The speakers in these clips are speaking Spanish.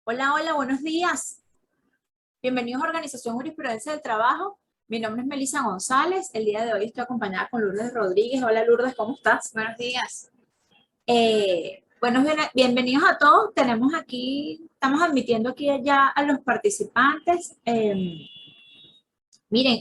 Hola, hola, buenos días. Bienvenidos a Organización Jurisprudencia del Trabajo. Mi nombre es Melissa González. El día de hoy estoy acompañada con Lourdes Rodríguez. Hola, Lourdes, ¿cómo estás? Buenos días. Bienvenidos a todos. Estamos admitiendo aquí ya a los participantes. Miren,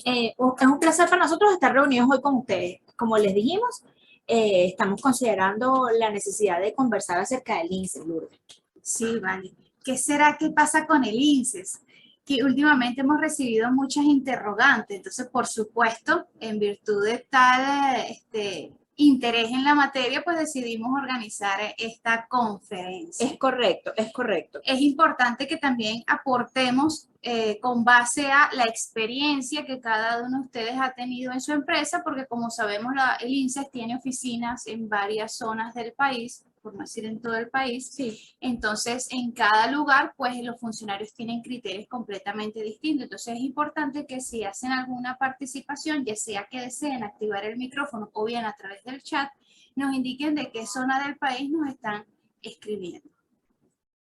es un placer para nosotros estar reunidos hoy con ustedes. Como les dijimos, estamos considerando la necesidad de conversar acerca del INSEE, Lourdes. Sí, vale. ¿Qué será que pasa con el INSES? Que últimamente hemos recibido muchas interrogantes. Entonces, por supuesto, en virtud de tal interés en la materia, pues decidimos organizar esta conferencia. Es correcto, es correcto. Es importante que también aportemos con base a la experiencia que cada uno de ustedes ha tenido en su empresa, porque como sabemos, el INSES tiene oficinas en varias zonas del país, por no decir en todo el país. Sí. Entonces, en cada lugar, pues los funcionarios tienen criterios completamente distintos. Entonces, es importante que si hacen alguna participación, ya sea que deseen activar el micrófono o bien a través del chat, nos indiquen de qué zona del país nos están escribiendo.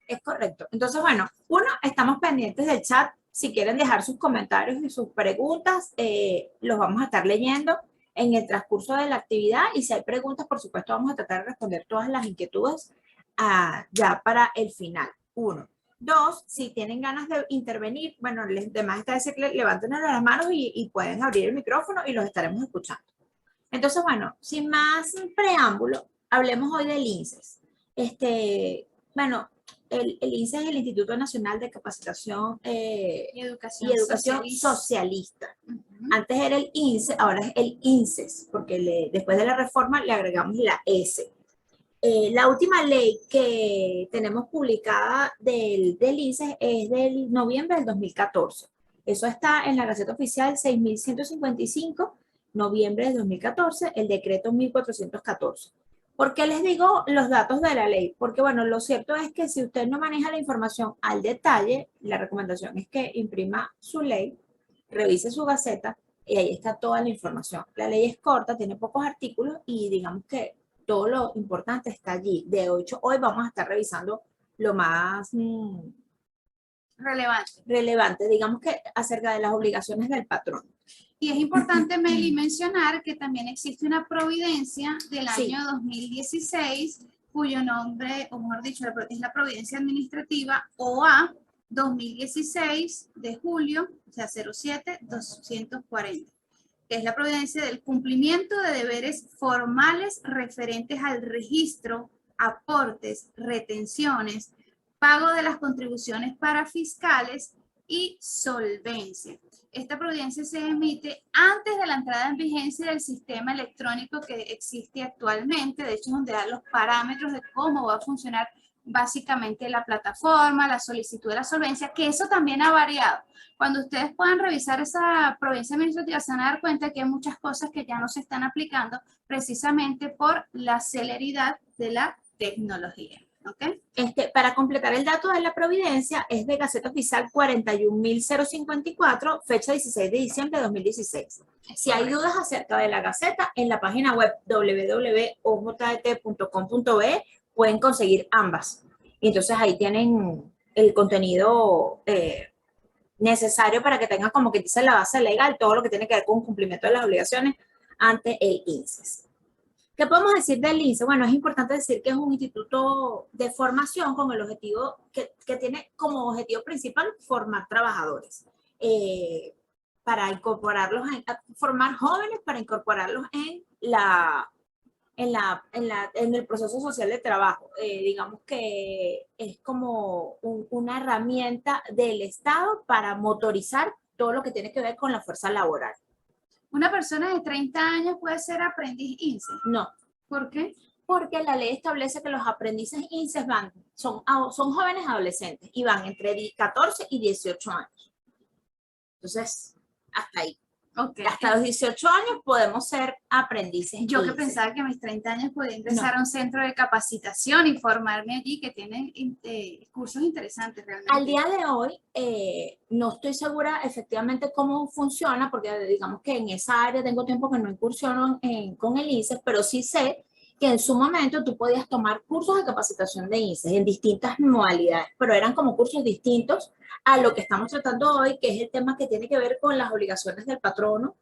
Es correcto. Entonces, bueno, estamos pendientes del chat. Si quieren dejar sus comentarios y sus preguntas, los vamos a estar leyendo en el transcurso de la actividad. Y si hay preguntas, por supuesto, vamos a tratar de responder todas las inquietudes ya para el final. 1. 2, si tienen ganas de intervenir, bueno, les demás está decir que levanten las manos y pueden abrir el micrófono y los estaremos escuchando. Entonces, bueno, sin más preámbulo, hablemos hoy del INSES. Bueno, el INSES es el Instituto Nacional de Capacitación y Educación Socialista. Antes era el INSEE, ahora es el INSES, porque después de la reforma le agregamos la S. La última ley que tenemos publicada del INSES es del noviembre del 2014. Eso está en la Gaceta Oficial 6155, noviembre de 2014, el decreto 1414. ¿Por qué les digo los datos de la ley? Porque, bueno, lo cierto es que si usted no maneja la información al detalle, la recomendación es que imprima su ley, revise su gaceta y ahí está toda la información. La ley es corta, tiene pocos artículos y digamos que todo lo importante está allí. De hecho, hoy vamos a estar revisando lo más relevante, digamos que acerca de las obligaciones del patrón. Y es importante, Meli, mencionar que también existe una providencia del año 2016, cuyo nombre, o mejor dicho, es la Providencia Administrativa OA 2016 de julio, o sea, 07-240, que es la providencia del cumplimiento de deberes formales referentes al registro, aportes, retenciones, pago de las contribuciones para fiscales y solvencia. Esta providencia se emite antes de la entrada en vigencia del sistema electrónico que existe actualmente. De hecho, es donde da los parámetros de cómo va a funcionar básicamente la plataforma, la solicitud de la solvencia, que eso también ha variado. Cuando ustedes puedan revisar esa providencia administrativa, se van a dar cuenta que hay muchas cosas que ya no se están aplicando precisamente por la celeridad de la tecnología. ¿Okay? Para completar el dato de la providencia, es de Gaceta Oficial 41.054, fecha 16 de diciembre de 2016. Si hay dudas acerca de la Gaceta, en la página web www.ojt.com.be pueden conseguir ambas. Y entonces ahí tienen el contenido necesario para que tengan, como que dice, la base legal, todo lo que tiene que ver con cumplimiento de las obligaciones ante el INSES. ¿Qué podemos decir del INSEE? Bueno, es importante decir que es un instituto de formación con el objetivo que tiene como objetivo principal formar trabajadores, para incorporarlos, formar jóvenes para incorporarlos en el proceso social de trabajo. Digamos que es como una herramienta del Estado para motorizar todo lo que tiene que ver con la fuerza laboral. ¿Una persona de 30 años puede ser aprendiz INSEE? No. ¿Por qué? Porque la ley establece que los aprendices INSEE son jóvenes adolescentes y van entre 14 y 18 años. Entonces, hasta ahí. Okay. Hasta los 18 años podemos ser aprendices. Yo que pensaba que a mis 30 años podía ingresar a un centro de capacitación y formarme allí, que tienen cursos interesantes realmente. Al día de hoy, no estoy segura efectivamente cómo funciona, porque digamos que en esa área tengo tiempo que no incursiono con el INSEE, pero sí sé que en su momento tú podías tomar cursos de capacitación de INSEE en distintas modalidades, pero eran como cursos distintos a lo que estamos tratando hoy, que es el tema que tiene que ver con las obligaciones del patrono.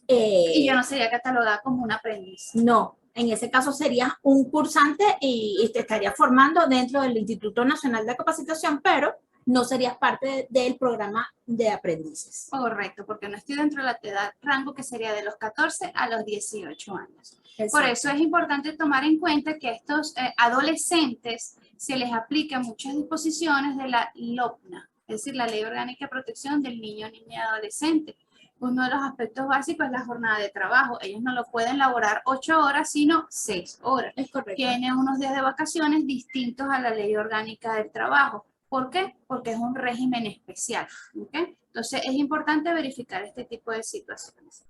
Y yo no sería catalogada como un aprendiz. No, en ese caso serías un cursante y te estarías formando dentro del Instituto Nacional de Capacitación, pero no serías parte del programa de aprendices. Correcto, porque no estoy dentro de la edad rango que sería de los 14 a los 18 años. Exacto. Por eso es importante tomar en cuenta que a estos adolescentes se les aplican muchas disposiciones de la LOPNA, es decir, la Ley Orgánica de Protección del Niño, Niña y Adolescente. Uno de los aspectos básicos es la jornada de trabajo. Ellos no lo pueden laborar 8 horas, sino 6 horas. Es correcto. Tienen unos días de vacaciones distintos a la Ley Orgánica del Trabajo. ¿Por qué? Porque es un régimen especial. ¿Okay? Entonces, es importante verificar este tipo de situaciones.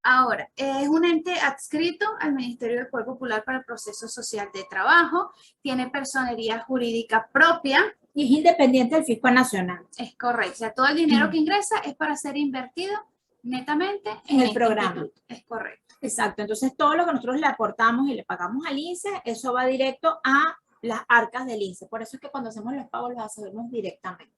Ahora, es un ente adscrito al Ministerio del Poder Popular para el Proceso Social de Trabajo. Tiene personería jurídica propia. Y es independiente del fisco nacional. Es correcto. O sea, todo el dinero que ingresa es para ser invertido netamente en el programa. Instituto. Es correcto. Exacto. Entonces, todo lo que nosotros le aportamos y le pagamos al INSEE, eso va directo a las arcas del INSEE. Por eso es que cuando hacemos los pagos los hacemos directamente.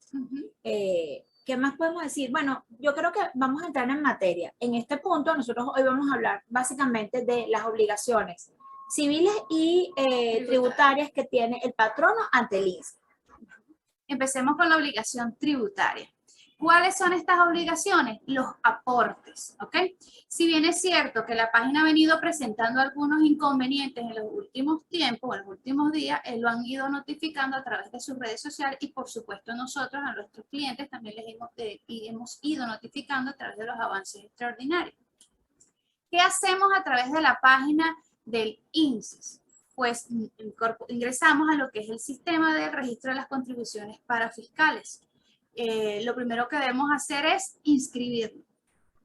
¿Qué más podemos decir? Bueno, yo creo que vamos a entrar en materia. En este punto, nosotros hoy vamos a hablar básicamente de las obligaciones civiles y tributarias que tiene el patrono ante el INSEE. Empecemos con la obligación tributaria. ¿Cuáles son estas obligaciones? Los aportes, ¿ok? Si bien es cierto que la página ha venido presentando algunos inconvenientes en los últimos tiempos, en los últimos días, lo han ido notificando a través de sus redes sociales y por supuesto nosotros a nuestros clientes también les hemos ido notificando a través de los avances extraordinarios. ¿Qué hacemos a través de la página del INSEE? Pues ingresamos a lo que es el sistema de registro de las contribuciones para fiscales. Lo primero que debemos hacer es inscribirnos,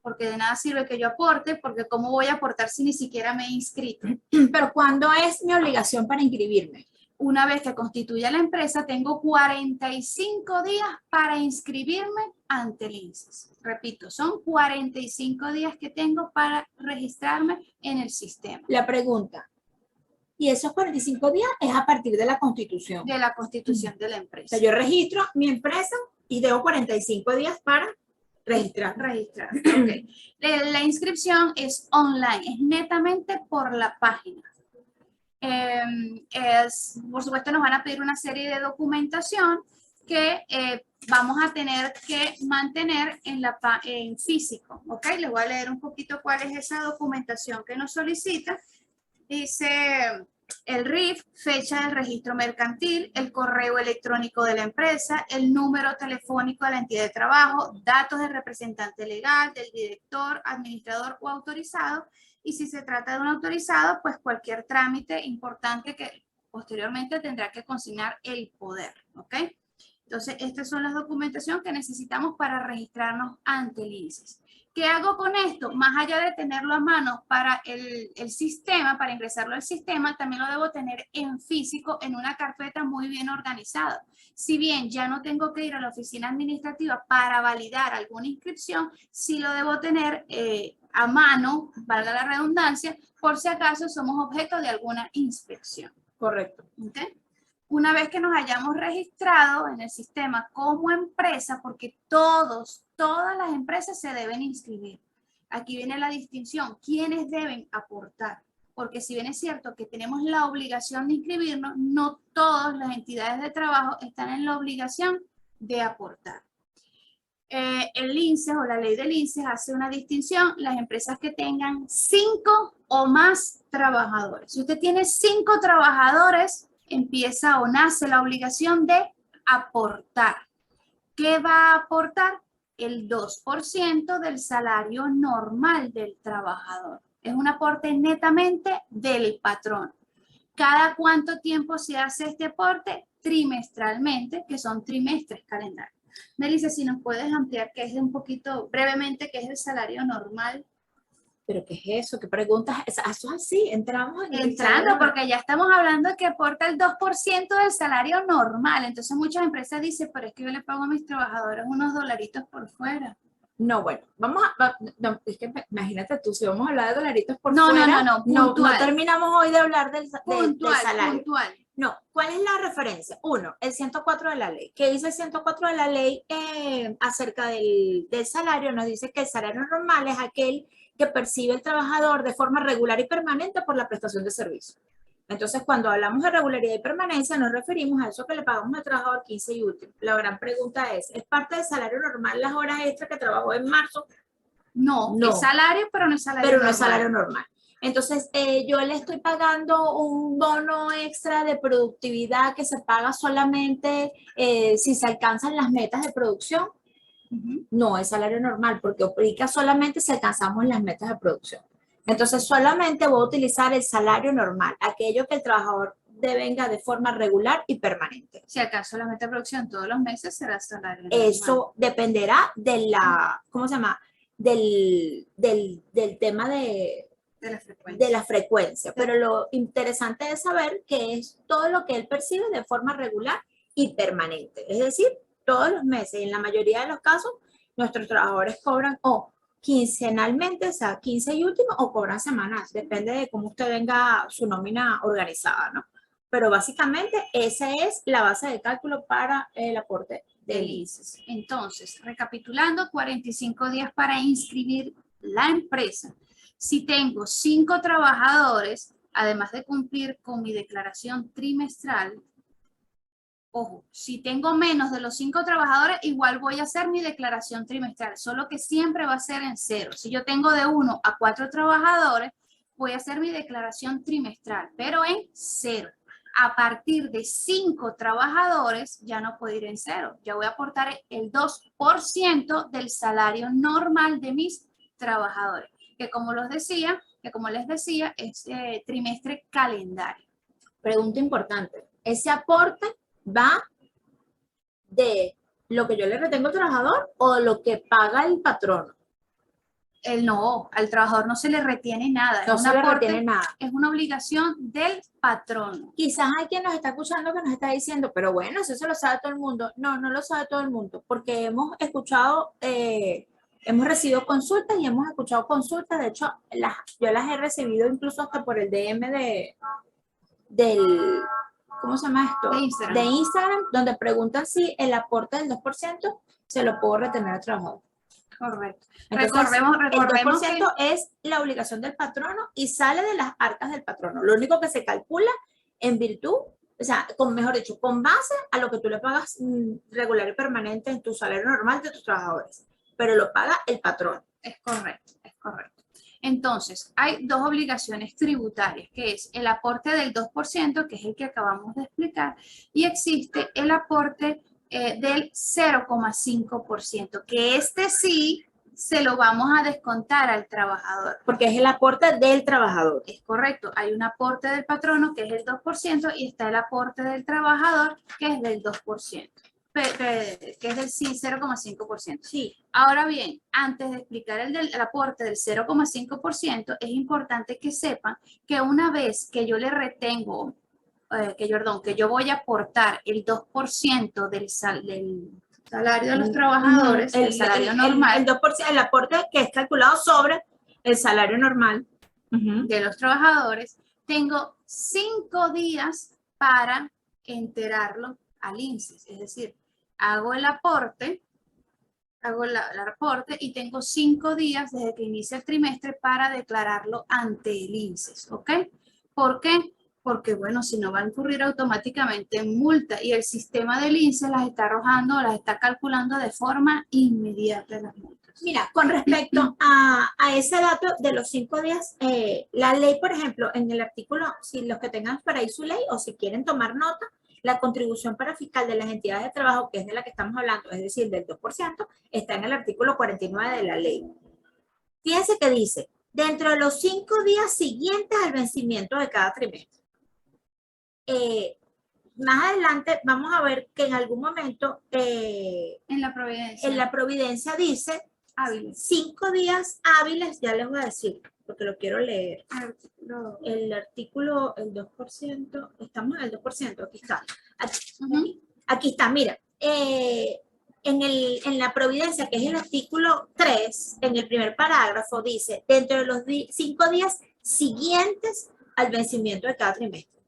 porque de nada sirve que yo aporte, porque ¿cómo voy a aportar si ni siquiera me he inscrito? Pero ¿cuándo es mi obligación para inscribirme? Una vez que constituya la empresa, tengo 45 días para inscribirme ante el INSEE. Repito, son 45 días que tengo para registrarme en el sistema. La pregunta, ¿y esos 45 días es a partir de la constitución? De la constitución de la empresa. O sea, yo registro mi empresa y tengo 45 días para registrar. Okay. La inscripción es online, es netamente por la página. Por supuesto, nos van a pedir una serie de documentación que vamos a tener que mantener en físico. ¿Ok? Les voy a leer un poquito cuál es esa documentación que nos solicita. Dice el RIF, fecha del registro mercantil, el correo electrónico de la empresa, el número telefónico de la entidad de trabajo, datos del representante legal, del director, administrador o autorizado. Y si se trata de un autorizado, pues cualquier trámite importante que posteriormente tendrá que consignar el poder. ¿Ok? Entonces, estas son las documentaciones que necesitamos para registrarnos ante el INSEE. ¿Qué hago con esto? Más allá de tenerlo a mano para el sistema, para ingresarlo al sistema, también lo debo tener en físico, en una carpeta muy bien organizada. Si bien ya no tengo que ir a la oficina administrativa para validar alguna inscripción, sí lo debo tener a mano, valga la redundancia, por si acaso somos objeto de alguna inspección. Correcto. ¿Okay? Una vez que nos hayamos registrado en el sistema como empresa, porque todas las empresas se deben inscribir. Aquí viene la distinción, ¿quiénes deben aportar? Porque si bien es cierto que tenemos la obligación de inscribirnos, no todas las entidades de trabajo están en la obligación de aportar. El INSEE o la ley del INSEE hace una distinción, las empresas que tengan 5 o más trabajadores. Si usted tiene 5 trabajadores, empieza o nace la obligación de aportar. ¿Qué va a aportar? El 2% del salario normal del trabajador. Es un aporte netamente del patrón. ¿Cada cuánto tiempo se hace este aporte? Trimestralmente, que son trimestres calendarios. Melissa, si nos puedes ampliar, que es un poquito brevemente, qué es el salario normal. ¿Pero qué es eso? ¿Qué preguntas? Eso es así, entrando, porque ya estamos hablando de que aporta el 2% del salario normal. Entonces muchas empresas dicen, pero es que yo le pago a mis trabajadores unos dolaritos por fuera. No, bueno, no, es que imagínate tú, si vamos a hablar de dolaritos por No, fuera, no, no puntual. terminamos hoy de hablar del Puntual, salario. puntual. No, ¿cuál es la referencia? Uno, el 104 de la ley. ¿Qué dice el 104 de la ley acerca del salario? Nos dice que el salario normal es aquel que percibe el trabajador de forma regular y permanente por la prestación de servicio. Entonces, cuando hablamos de regularidad y permanencia, nos referimos a eso que le pagamos al trabajador 15 y último. La gran pregunta es parte del salario normal las horas extras que trabajó en marzo? No, No, es salario, pero no es salario pero no normal. es salario normal. Entonces, yo le estoy pagando un bono extra de productividad que se paga solamente si se alcanzan las metas de producción. No es salario normal porque aplica solamente si alcanzamos las metas de producción. Entonces, solamente voy a utilizar el salario normal, aquello que el trabajador devenga de forma regular y permanente. Si acaso la meta de producción todos los meses será salario normal. Eso dependerá de la, ¿cómo se llama? Del tema de la frecuencia. Pero lo interesante es saber que es todo lo que él percibe de forma regular y permanente. Es decir, todos los meses, y en la mayoría de los casos, nuestros trabajadores cobran o quincenalmente, o sea, 15 y último, o cobran semanal, depende de cómo usted venga su nómina organizada, ¿no? Pero básicamente esa es la base de cálculo para el aporte del INSS. Entonces, recapitulando, 45 días para inscribir la empresa. Si tengo 5 trabajadores, además de cumplir con mi declaración trimestral, ojo, si tengo menos de los 5 trabajadores, igual voy a hacer mi declaración trimestral, solo que siempre va a ser en cero. Si yo tengo de 1 a 4 trabajadores, voy a hacer mi declaración trimestral, pero en cero. A partir de 5 trabajadores, ya no puedo ir en cero. Ya voy a aportar el 2% del salario normal de mis trabajadores, que como les decía, es trimestre calendario. Pregunta importante. ¿Ese aporte va de lo que yo le retengo al trabajador o lo que paga el patrono? No, al trabajador no se le retiene nada. No se le retiene nada. Es una obligación del patrono. Quizás hay quien nos está escuchando que nos está diciendo, pero bueno, eso se lo sabe todo el mundo. No, no lo sabe todo el mundo, porque hemos escuchado, hemos recibido consultas y hemos escuchado consultas. De hecho, yo las he recibido incluso hasta por el DM del, ¿cómo se llama esto? De Instagram, donde preguntan si el aporte del 2% se lo puedo retener al trabajador. Correcto. Entonces, recordemos el 2% es la obligación del patrono y sale de las arcas del patrono. Lo único que se calcula en virtud, o sea, mejor dicho, con base a lo que tú le pagas regular y permanente en tu salario normal de tus trabajadores, pero lo paga el patrón. Es correcto, es correcto. Entonces, hay 2 obligaciones tributarias, que es el aporte del 2%, que es el que acabamos de explicar, y existe el aporte del 0,5%, que este sí se lo vamos a descontar al trabajador. Porque es el aporte del trabajador. Es correcto, hay un aporte del patrono que es el 2% y está el aporte del trabajador que es del 2%. Que es del 0,5%. Sí. Ahora bien, antes de explicar el aporte del 0,5%, es importante que sepan que una vez que yo le retengo, que yo voy a aportar el 2% del salario de los trabajadores, el salario normal. El 2%, el aporte que es calculado sobre el salario normal de los trabajadores, tengo 5 días para enterarlo al INSS, es decir, hago el aporte y tengo 5 días desde que inicia el trimestre para declararlo ante el INSS, ¿ok? ¿Por qué? Porque, bueno, si no va a incurrir automáticamente en multa y el sistema del INSS las está arrojando, las está calculando de forma inmediata las multas. Mira, con respecto a ese dato de los 5 días, la ley, por ejemplo, en el artículo, si los que tengan por ahí su ley o si quieren tomar nota, la contribución para fiscal de las entidades de trabajo, que es de la que estamos hablando, es decir, del 2%, está en el artículo 49 de la ley. Fíjense que dice, dentro de los 5 días siguientes al vencimiento de cada trimestre. Más adelante vamos a ver que en algún momento en la providencia dice hábiles. 5 días hábiles, ya les voy a decir, porque lo quiero leer. El artículo, el 2%, estamos en el 2%, aquí está. Aquí está, mira. en la providencia, que es el artículo 3, en el primer parágrafo, dice, dentro de los 5 días siguientes al vencimiento de cada trimestre.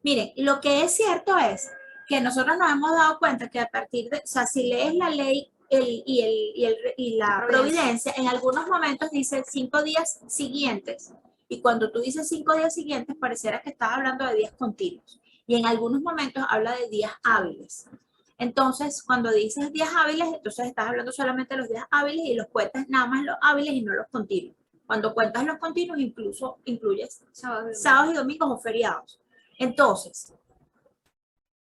Miren, lo que es cierto es que nosotros nos hemos dado cuenta que a partir de, o sea, si lees la ley y la providencia, en algunos momentos dice 5 días siguientes. Y cuando tú dices 5 días siguientes, pareciera que estás hablando de días continuos. Y en algunos momentos habla de días hábiles. Entonces, cuando dices días hábiles, entonces estás hablando solamente de los días hábiles y los cuentas nada más los hábiles y no los continuos. Cuando cuentas los continuos, incluso incluyes sábados y domingos o feriados. Entonces,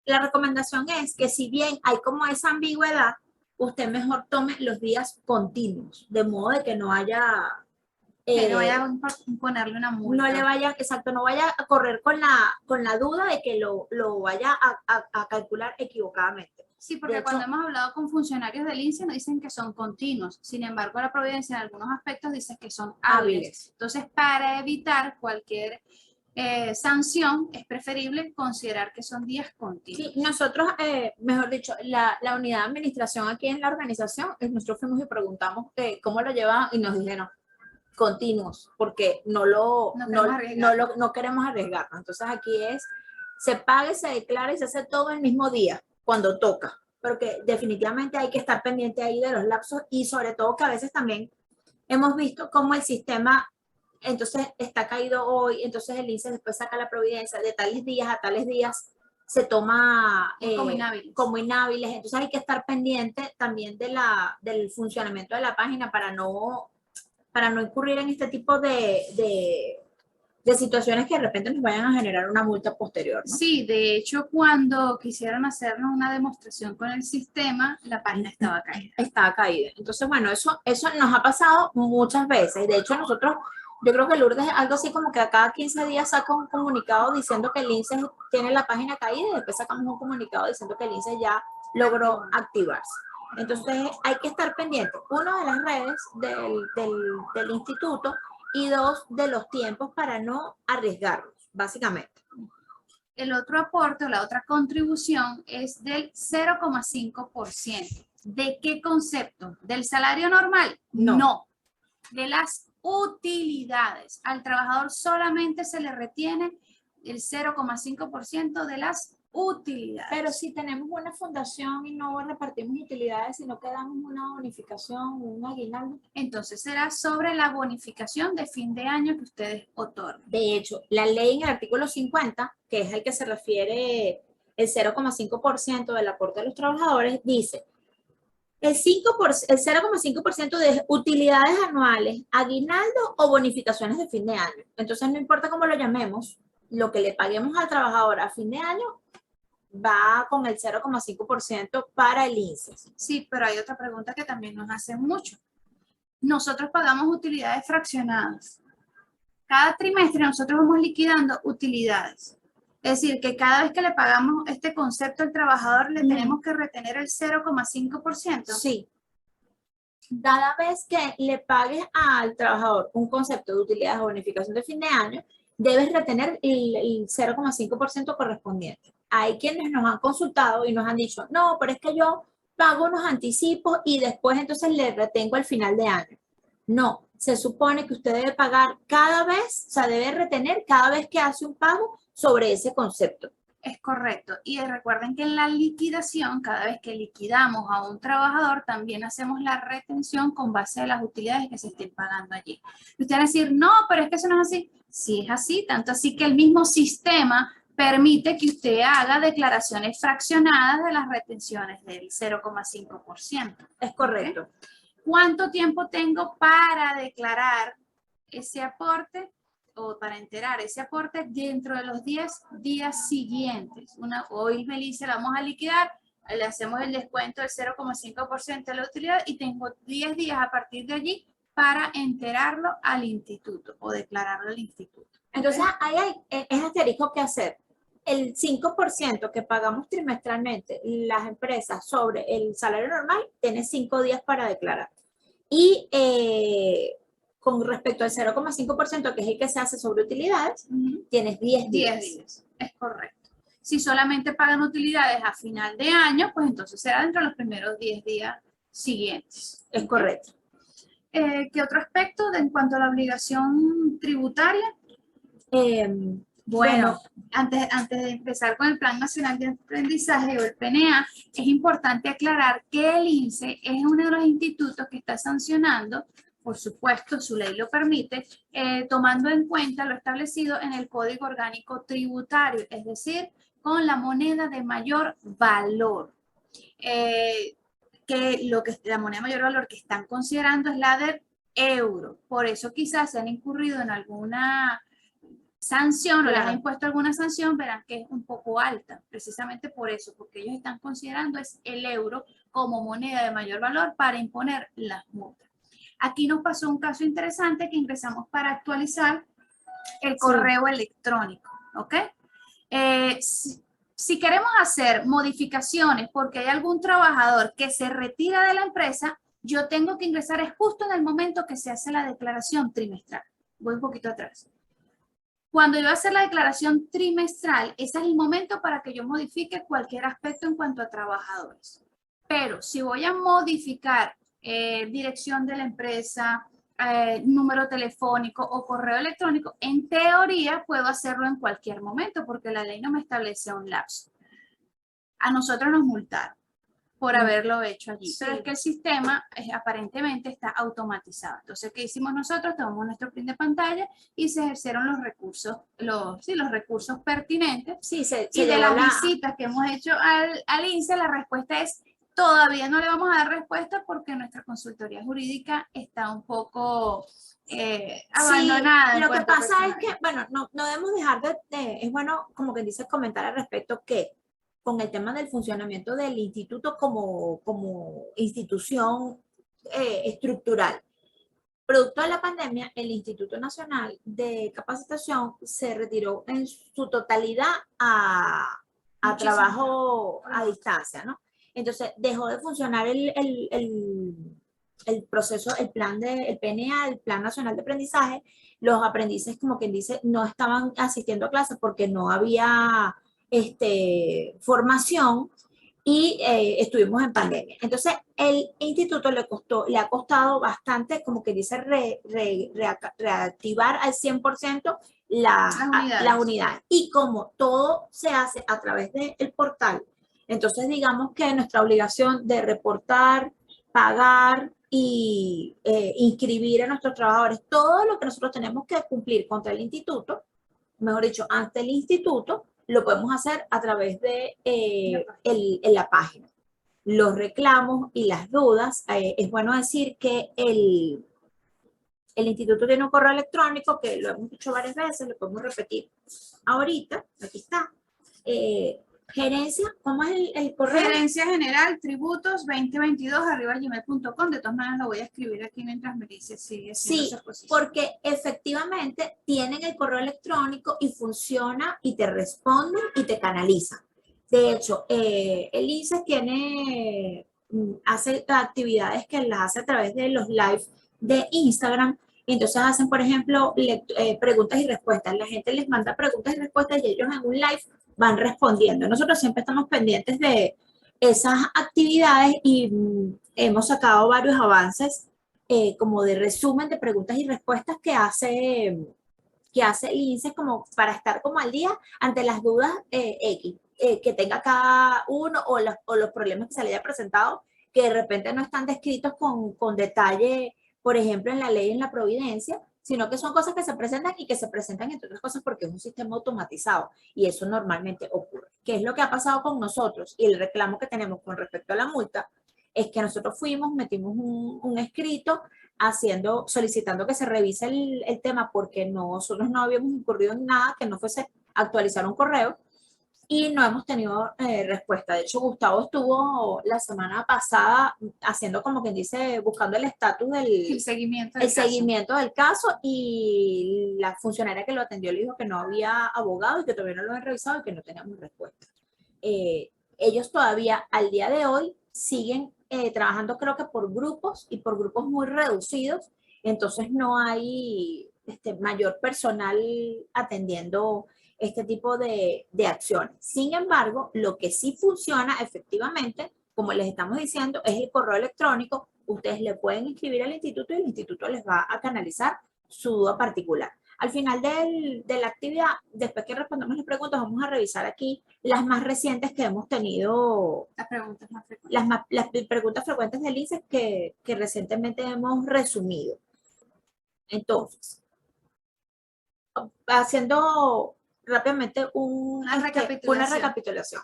la recomendación es que si bien hay como esa ambigüedad, usted mejor tome los días continuos, de modo de que no haya... que no vaya a ponerle una multa. No le vaya, exacto, no vaya a correr con la duda de que lo vaya a calcular equivocadamente. Sí, porque cuando hemos hablado con funcionarios del INSEE nos dicen que son continuos. Sin embargo, la providencia en algunos aspectos dice que son hábiles. Entonces, para evitar cualquier sanción, es preferible considerar que son días continuos. Sí, nosotros, mejor dicho, la unidad de administración aquí en la organización, nosotros fuimos y preguntamos cómo lo llevaban y nos dijeron continuos, porque no queremos arriesgarnos. Entonces aquí se paga, se declara y se hace todo el mismo día, cuando toca, porque definitivamente hay que estar pendiente ahí de los lapsos y sobre todo que a veces también hemos visto cómo el sistema entonces está caído hoy, entonces el INSEE después saca la providencia de tales días a tales días, se toma como inhábiles, entonces hay que estar pendiente también del funcionamiento de la página para no incurrir en este tipo de situaciones que de repente nos vayan a generar una multa posterior, ¿no? Sí, de hecho, cuando quisieron hacernos una demostración con el sistema, la página estaba caída. Estaba caída. Entonces, bueno, eso nos ha pasado muchas veces. De hecho, nosotros, yo creo que Lourdes algo así como que a cada 15 días saca un comunicado diciendo que el INSEE tiene la página caída y después sacamos un comunicado diciendo que el INSEE ya logró activarse. Entonces hay que estar pendiente, uno, de las redes del instituto y dos, de los tiempos para no arriesgarnos, básicamente. El otro aporte o la otra contribución es del 0,5%. ¿De qué concepto? ¿Del salario normal? No. De las utilidades. Al trabajador solamente se le retiene el 0,5% de las utilidades. Pero si tenemos una fundación y no repartimos utilidades, sino que damos una bonificación, un aguinaldo, entonces será sobre la bonificación de fin de año que ustedes otorgan. De hecho, la ley en el artículo 50, que es el que se refiere el 0,5% del aporte de los trabajadores, dice el 0,5% de utilidades anuales, aguinaldo o bonificaciones de fin de año. Entonces, no importa cómo lo llamemos, lo que le paguemos al trabajador a fin de año va con el 0,5% para el INSEE. Sí, pero hay otra pregunta que también nos hacen mucho. Nosotros pagamos utilidades fraccionadas. Cada trimestre nosotros vamos liquidando utilidades. Es decir, que cada vez que le pagamos este concepto al trabajador le tenemos que retener el 0,5%. Sí. Cada vez que le pagues al trabajador un concepto de utilidades o bonificación de fin de año, debes retener el 0,5% correspondiente. Hay quienes nos han consultado y nos han dicho, no, pero es que yo pago unos anticipos y después entonces le retengo al final de año. No, se supone que usted debe pagar cada vez, o sea, debe retener cada vez que hace un pago sobre ese concepto. Es correcto. Y recuerden que en la liquidación, cada vez que liquidamos a un trabajador, también hacemos la retención con base a las utilidades que se estén pagando allí. Y usted va a decir, no, pero es que eso no es así. Sí es así, tanto así que el mismo sistema permite que usted haga declaraciones fraccionadas de las retenciones del 0,5%. Es correcto. ¿Okay? ¿Cuánto tiempo tengo para declarar ese aporte o para enterar ese aporte dentro de los 10 días siguientes? Hoy Melissa la vamos a liquidar, le hacemos el descuento del 0,5% de la utilidad y tengo 10 días a partir de allí para enterarlo al instituto o declararlo al instituto. Entonces, ahí es asterisco que hacer. El 5% que pagamos trimestralmente las empresas sobre el salario normal tiene 5 días para declarar. Y con respecto al 0,5%, que es el que se hace sobre utilidades, tienes 10 días. 10 días, es correcto. Si solamente pagan utilidades a final de año, pues entonces será dentro de los primeros 10 días siguientes. Es correcto. ¿Qué otro aspecto en cuanto a la obligación tributaria? Bueno, antes de empezar con el Plan Nacional de Aprendizaje o el PNA, es importante aclarar que el INSE es uno de los institutos que está sancionando, por supuesto, su ley lo permite, tomando en cuenta lo establecido en el Código Orgánico Tributario, es decir, con la moneda de mayor valor. La moneda de mayor valor que están considerando es la del euro. Por eso quizás se han incurrido en alguna sanción o les ha impuesto alguna sanción, verán que es un poco alta, precisamente por eso, porque ellos están considerando es el euro como moneda de mayor valor para imponer las multas. Aquí nos pasó un caso interesante que ingresamos para actualizar el correo electrónico, ¿ok? Si queremos hacer modificaciones porque hay algún trabajador que se retira de la empresa, yo tengo que ingresar es justo en el momento que se hace la declaración trimestral. Voy un poquito atrás. Cuando yo voy a hacer la declaración trimestral, ese es el momento para que yo modifique cualquier aspecto en cuanto a trabajadores. Pero si voy a modificar dirección de la empresa, número telefónico o correo electrónico, en teoría puedo hacerlo en cualquier momento porque la ley no me establece un lapso. A nosotros nos multaron por haberlo hecho allí. Pero es que el sistema aparentemente está automatizado. Entonces, ¿qué hicimos nosotros? Tomamos nuestro print de pantalla y se ejercieron los recursos, los recursos pertinentes. Y de las visitas que hemos hecho al INSE, la respuesta es: todavía no le vamos a dar respuesta porque nuestra consultoría jurídica está un poco abandonada. Sí, lo que pasa es que, bueno, no debemos dejar es bueno, como que dice, comentar al respecto que con el tema del funcionamiento del instituto como institución estructural. Producto de la pandemia, el Instituto Nacional de Capacitación se retiró en su totalidad a trabajo a distancia, ¿no? Entonces, dejó de funcionar el proceso, el PNA, el Plan Nacional de Aprendizaje. Los aprendices, como quien dice, no estaban asistiendo a clases porque no había formación y estuvimos en pandemia. Entonces, el instituto le ha costado bastante, como que dice, reactivar al 100% las unidades. Y como todo se hace a través del portal, entonces digamos que nuestra obligación de reportar, pagar y inscribir a nuestros trabajadores, todo lo que nosotros tenemos que cumplir contra el instituto, mejor dicho, ante el instituto, lo podemos hacer a través de la página. Los reclamos y las dudas, es bueno decir que el instituto tiene un correo electrónico que lo hemos dicho varias veces, lo podemos repetir ahorita, aquí está. Gerencia, ¿cómo es el correo? Gerencia General, Tributos 2022@gmail.com. De todas maneras lo voy a escribir aquí mientras me dice sigue sí, porque efectivamente tienen el correo electrónico y funciona y te responden y te canalizan. De hecho, el INSE hace actividades que las hace a través de los live de Instagram. Entonces hacen, por ejemplo, preguntas y respuestas. La gente les manda preguntas y respuestas y ellos en un live van respondiendo. Nosotros siempre estamos pendientes de esas actividades y hemos sacado varios avances como de resumen de preguntas y respuestas que hace el INSE como para estar como al día ante las dudas X que tenga cada uno o los problemas que se le haya presentado que de repente no están descritos con detalle, por ejemplo, en la ley, en la providencia, sino que son cosas que se presentan y que se presentan entre otras cosas porque es un sistema automatizado y eso normalmente ocurre. ¿Qué es lo que ha pasado con nosotros? Y el reclamo que tenemos con respecto a la multa es que nosotros metimos un escrito solicitando que se revise el tema porque nosotros no habíamos incurrido en nada que no fuese actualizar un correo y no hemos tenido respuesta. De hecho, Gustavo estuvo la semana pasada haciendo como quien dice, buscando el estatus del seguimiento del caso y la funcionaria que lo atendió le dijo que no había abogado y que todavía no lo habían revisado y que no teníamos respuesta. Ellos todavía al día de hoy siguen trabajando creo que por grupos y por grupos muy reducidos, entonces no hay mayor personal atendiendo este tipo de acciones. Sin embargo, lo que sí funciona efectivamente, como les estamos diciendo, es el correo electrónico. Ustedes le pueden inscribir al instituto y el instituto les va a canalizar su duda particular. Al final de la actividad, después que respondamos las preguntas, vamos a revisar aquí las más recientes que hemos tenido, Las preguntas más frecuentes. las preguntas frecuentes del INSEE que recientemente hemos resumido. Entonces, haciendo rápidamente una recapitulación.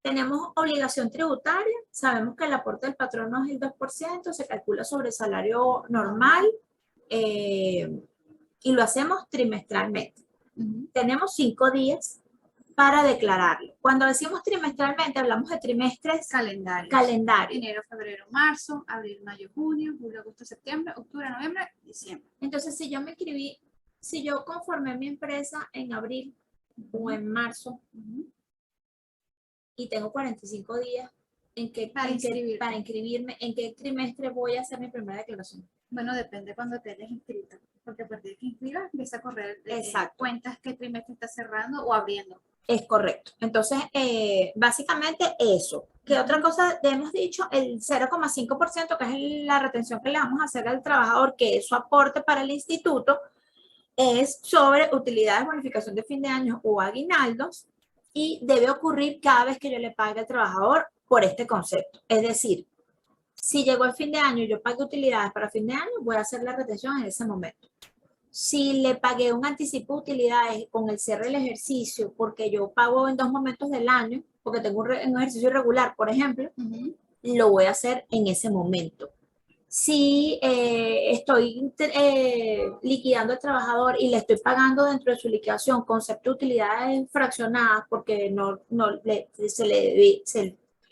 Tenemos obligación tributaria, sabemos que el aporte del patrono es el 2%, se calcula sobre el salario normal y lo hacemos trimestralmente. Tenemos 5 días para declararlo. Cuando decimos trimestralmente, hablamos de trimestres calendarios. Enero, febrero, marzo, abril, mayo, junio, julio, agosto, septiembre, octubre, noviembre, diciembre. Entonces, si yo me inscribí, si yo conformé mi empresa en abril o en marzo y tengo 45 días para inscribirme, ¿en qué trimestre voy a hacer mi primera declaración? Bueno, depende cuando te hayas inscrito, porque a partir de que inscribas empieza a correr cuentas qué trimestre estás cerrando o abriendo. Es correcto. Entonces, básicamente eso. ¿Qué otra cosa hemos dicho? El 0,5%, que es la retención que le vamos a hacer al trabajador, que es su aporte para el instituto, es sobre utilidades, bonificación de fin de año o aguinaldos, y debe ocurrir cada vez que yo le pague al trabajador por este concepto. Es decir, si llegó el fin de año y yo pagué utilidades para fin de año, voy a hacer la retención en ese momento. Si le pagué un anticipo de utilidades con el cierre del ejercicio, porque yo pago en 2 momentos del año, porque tengo un ejercicio irregular, por ejemplo, lo voy a hacer en ese momento. Si estoy liquidando al trabajador y le estoy pagando dentro de su liquidación concepto de utilidades fraccionadas porque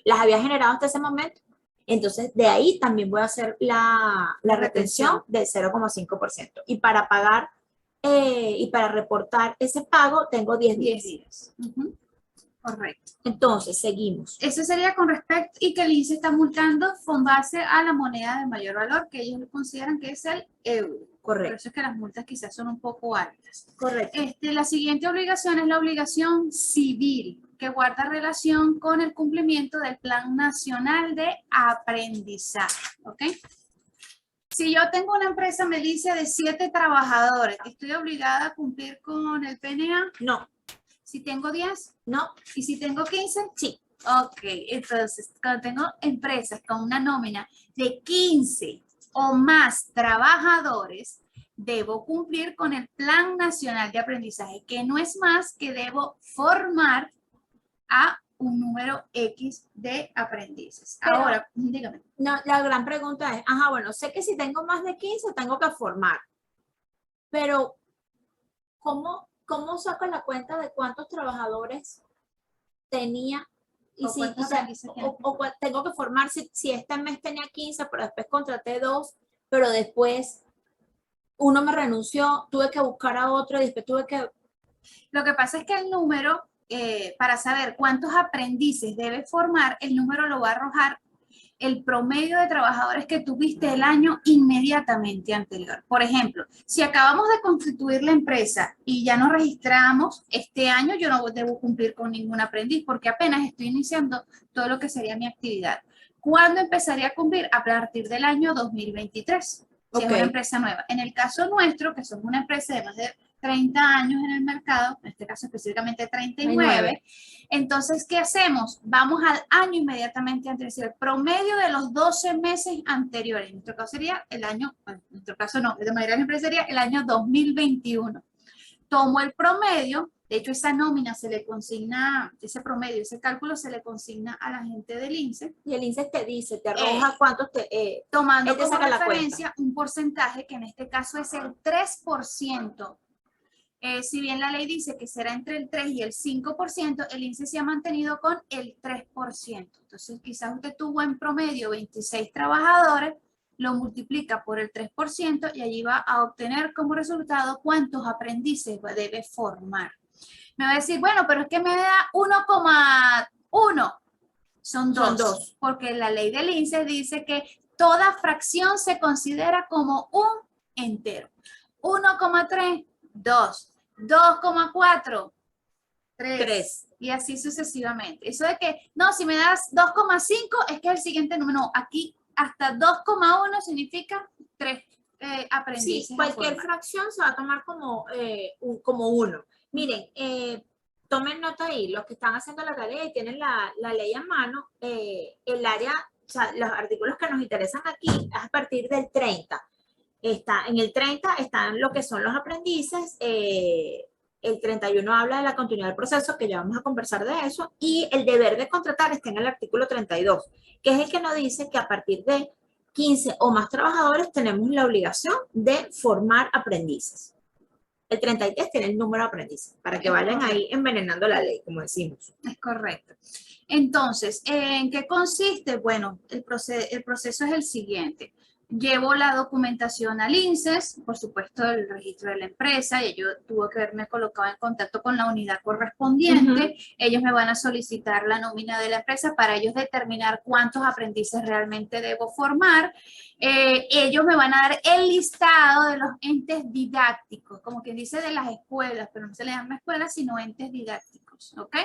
las había generado hasta ese momento, entonces de ahí también voy a hacer la retención del 0,5%. Y para pagar y para reportar ese pago tengo 10 días. Correcto. Entonces, seguimos. Eso sería con respecto y que el INSEE está multando con base a la moneda de mayor valor que ellos consideran que es el euro. Correcto. Por eso es que las multas quizás son un poco altas. Correcto. La siguiente obligación es la obligación civil, que guarda relación con el cumplimiento del Plan Nacional de Aprendizaje. ¿Ok? Si yo tengo una empresa, me dice de 7 trabajadores, ¿estoy obligada a cumplir con el PNA? No. Si tengo 10, no. ¿Y si tengo 15? Sí. Ok, entonces cuando tengo empresas con una nómina de 15 o más trabajadores, debo cumplir con el Plan Nacional de Aprendizaje, que no es más que debo formar a un número X de aprendices. Pero, ahora, dígame. No, la gran pregunta es, bueno, sé que si tengo más de 15 tengo que formar, pero ¿cómo saco la cuenta de cuántos trabajadores tenía? Y tengo que formar, si este mes tenía 15, pero después contraté 2, pero después uno me renunció, tuve que buscar a otro y después tuve que... Lo que pasa es que el número, para saber cuántos aprendices debe formar, el número lo va a arrojar el promedio de trabajadores que tuviste el año inmediatamente anterior. Por ejemplo, si acabamos de constituir la empresa y ya nos registramos, este año yo no debo cumplir con ningún aprendiz porque apenas estoy iniciando todo lo que sería mi actividad. ¿Cuándo empezaría a cumplir? A partir del año 2023, si es una empresa nueva. En el caso nuestro, que somos una empresa de más de 30 años en el mercado, en este caso específicamente 39, entonces, ¿qué hacemos? Vamos al año inmediatamente anterior, el promedio de los 12 meses anteriores. En nuestro caso sería el año, bueno, en nuestro caso no, de manera empresa sería el año 2021. Tomo el promedio, de hecho esa nómina se le consigna, ese promedio, ese cálculo se le consigna a la gente del INSEE. Y el INSEE te dice, te arroja cuántos tomando como referencia un porcentaje que en este caso es el 3%. Si bien la ley dice que será entre el 3 y el 5%, el INSEE se ha mantenido con el 3%. Entonces, quizás usted tuvo en promedio 26 trabajadores, lo multiplica por el 3% y allí va a obtener como resultado cuántos aprendices debe formar. Me va a decir, bueno, pero es que me da 1,1. Son 2, porque la ley del INSEE dice que toda fracción se considera como un entero. 1,3, 2. 2,4, 3. Y así sucesivamente. Eso de que, no, si me das 2,5 es que es el siguiente número. No, aquí hasta 2,1 significa 3 aprendices. Sí, cualquier fracción se va a tomar como 1. Miren, tomen nota ahí, los que están haciendo la tarea y tienen la ley en mano, el área, o sea, los artículos que nos interesan aquí es a partir del 30. En el 30 están lo que son los aprendices, el 31 habla de la continuidad del proceso, que ya vamos a conversar de eso, y el deber de contratar está en el artículo 32, que es el que nos dice que a partir de 15 o más trabajadores tenemos la obligación de formar aprendices. El 33 tiene el número de aprendices, para que vayan ahí envenenando la ley, como decimos. Es correcto. Entonces, ¿en qué consiste? Bueno, el proceso es el siguiente. Llevo la documentación al INSES, por supuesto el registro de la empresa, y yo tuve que haberme colocado en contacto con la unidad correspondiente. Ellos me van a solicitar la nómina de la empresa para ellos determinar cuántos aprendices realmente debo formar. Ellos me van a dar el listado de los entes didácticos, como quien dice de las escuelas, pero no se le llama escuelas, sino entes didácticos, ¿ok?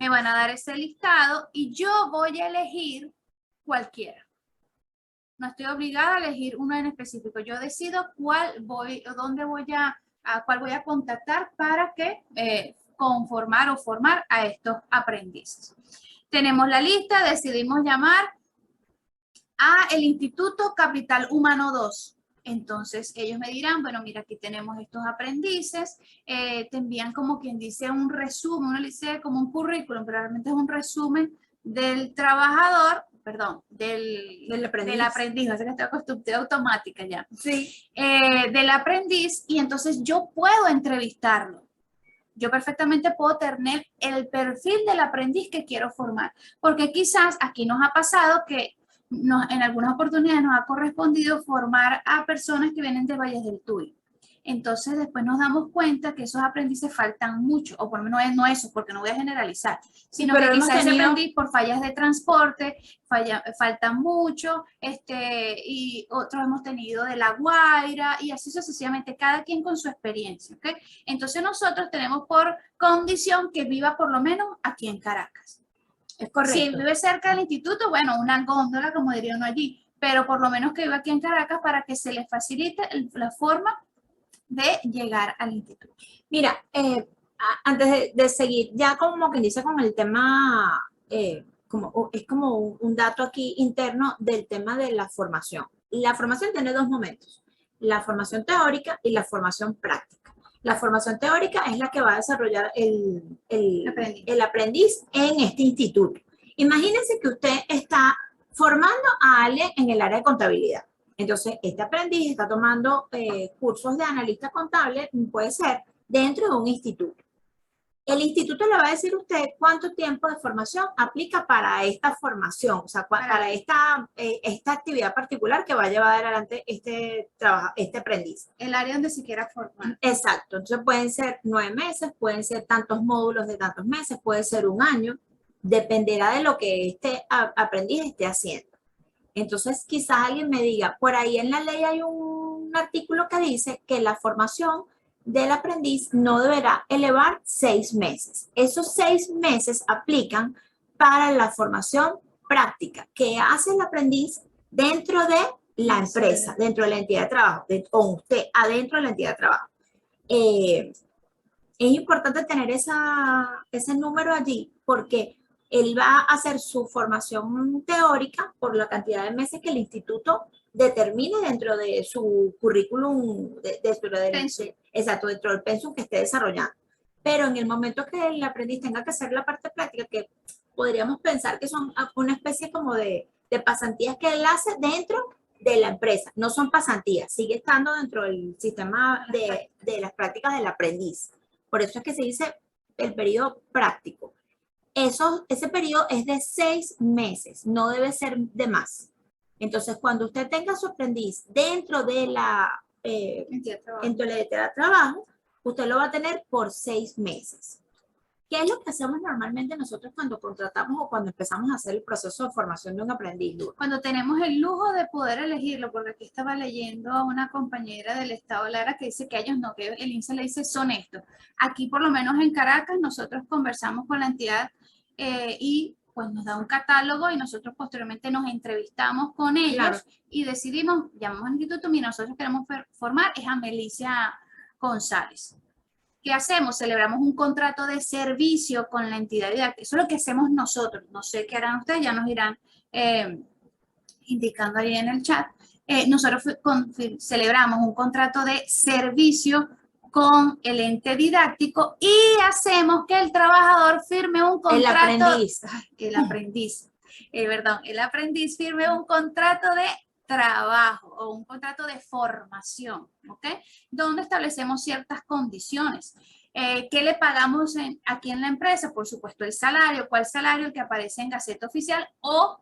Me van a dar ese listado y yo voy a elegir cualquiera. No estoy obligada a elegir uno en específico. Yo decido cuál voy a contactar para que conformar o formar a estos aprendices. Tenemos la lista, decidimos llamar a el Instituto Capital Humano 2. Entonces ellos me dirán, bueno, mira, aquí tenemos estos aprendices, te envían como quien dice un resumen, uno le dice como un currículum, pero realmente es un resumen del trabajador, perdón, del aprendiz, no sé que estoy acostumbrada automática ya. Sí. Del aprendiz, y entonces yo puedo entrevistarlo. Yo perfectamente puedo tener el perfil del aprendiz que quiero formar, porque quizás aquí nos ha pasado que en algunas oportunidades nos ha correspondido formar a personas que vienen de Valles del Tuy. Entonces después nos damos cuenta que esos aprendices faltan mucho, o por lo menos no eso, porque no voy a generalizar, sino que quizás ese aprendiz por fallas de transporte faltan mucho, y otros hemos tenido de La Guaira, y así sucesivamente, cada quien con su experiencia, ¿ok? Entonces nosotros tenemos por condición que viva por lo menos aquí en Caracas. Es correcto. Si vive cerca del instituto, bueno, una góndola, como diría uno allí, pero por lo menos que viva aquí en Caracas para que se le facilite la forma de llegar al instituto. Mira, antes de seguir, ya como quien dice con el tema, es como un dato aquí interno del tema de la formación. La formación tiene dos momentos, la formación teórica y la formación práctica. La formación teórica es la que va a desarrollar el aprendiz en este instituto. Imagínense que usted está formando a alguien en el área de contabilidad. Entonces, este aprendiz está tomando cursos de analista contable, puede ser, dentro de un instituto. El instituto le va a decir a usted cuánto tiempo de formación aplica para esta formación, o sea, para esta actividad particular que va a llevar adelante este aprendiz. El área donde se quiera formar. Exacto. Entonces, pueden ser 9 meses, pueden ser tantos módulos de tantos meses, puede ser un año, dependerá de lo que este aprendiz esté haciendo. Entonces, quizás alguien me diga, por ahí en la ley hay un artículo que dice que la formación del aprendiz no deberá elevar 6 meses. Esos 6 meses aplican para la formación práctica que hace el aprendiz dentro de la empresa, dentro de la entidad de trabajo, o usted adentro de la entidad de trabajo. Es importante tener ese número allí porque él va a hacer su formación teórica por la cantidad de meses que el instituto determine dentro de su currículum, exacto, dentro del pensum que esté desarrollando. Pero en el momento que el aprendiz tenga que hacer la parte práctica, que podríamos pensar que son una especie como de pasantías que él hace dentro de la empresa. No son pasantías, sigue estando dentro del sistema de las prácticas del aprendiz. Por eso es que se dice el periodo práctico. Ese periodo es de 6 meses, no debe ser de más. Entonces, cuando usted tenga su aprendiz dentro de la entidad de trabajo, usted lo va a tener por 6 meses. ¿Qué es lo que hacemos normalmente nosotros cuando contratamos o cuando empezamos a hacer el proceso de formación de un aprendiz? Cuando tenemos el lujo de poder elegirlo, porque aquí estaba leyendo a una compañera del Estado Lara que dice que ellos no, que el INSE le dice son estos. Aquí, por lo menos en Caracas, nosotros conversamos con la entidad y pues nos da un catálogo y nosotros posteriormente nos entrevistamos con ellos, claro, y decidimos, llamamos al instituto, mira, nosotros queremos formar, es a Melicia González. ¿Qué hacemos? Celebramos un contrato de servicio con la entidad didáctica. Eso es lo que hacemos nosotros. No sé qué harán ustedes, ya nos irán indicando ahí en el chat. Nosotros celebramos un contrato de servicio con el ente didáctico y hacemos que el trabajador firme un contrato. El aprendiz firme un contrato de trabajo o un contrato de formación, ¿ok? Donde establecemos ciertas condiciones. ¿Qué le pagamos aquí en la empresa? Por supuesto, el salario. ¿Cuál salario? El que aparece en Gaceta Oficial o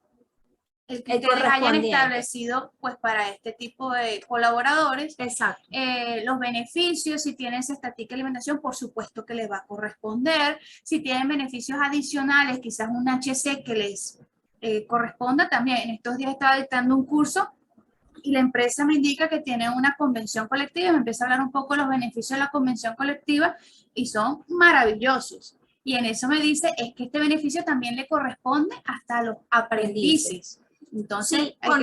el que ustedes hayan establecido pues para este tipo de colaboradores. Exacto. Los beneficios, si tienen estatica de alimentación, por supuesto que les va a corresponder. Si tienen beneficios adicionales, quizás un HC que les corresponda también. En estos días estaba dictando un curso y la empresa me indica que tiene una convención colectiva, me empieza a hablar un poco de los beneficios de la convención colectiva y son maravillosos. Y en eso me dice, es que este beneficio también le corresponde hasta a los aprendices. Entonces, sí, con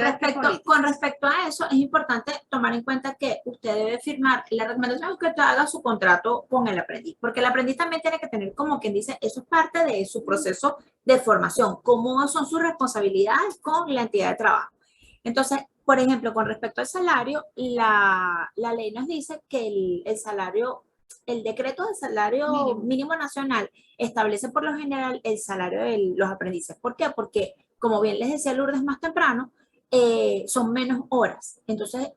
respecto a eso, es importante tomar en cuenta que usted debe firmar, la recomendación es que usted haga su contrato con el aprendiz, porque el aprendiz también tiene que tener, como quien dice, eso es parte de su proceso de formación, cómo son sus responsabilidades con la entidad de trabajo. Entonces, por ejemplo, con respecto al salario, la ley nos dice que el salario, el decreto de salario mínimo nacional establece por lo general el salario de los aprendices. ¿Por qué? Porque, como bien les decía Lourdes más temprano, son menos horas. Entonces,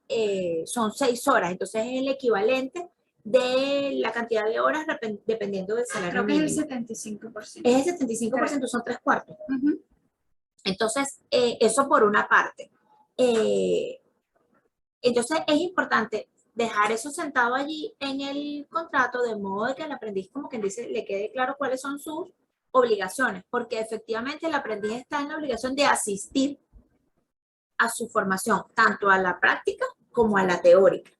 son 6 horas. Entonces, es el equivalente de la cantidad de horas dependiendo del salario mínimo. Creo que es el 75%. Es el 75%, son 3/4. Entonces, eso por una parte. Entonces es importante dejar eso sentado allí en el contrato de modo de que el aprendiz, como quien dice, le quede claro cuáles son sus obligaciones, porque efectivamente el aprendiz está en la obligación de asistir a su formación, tanto a la práctica como a la teórica.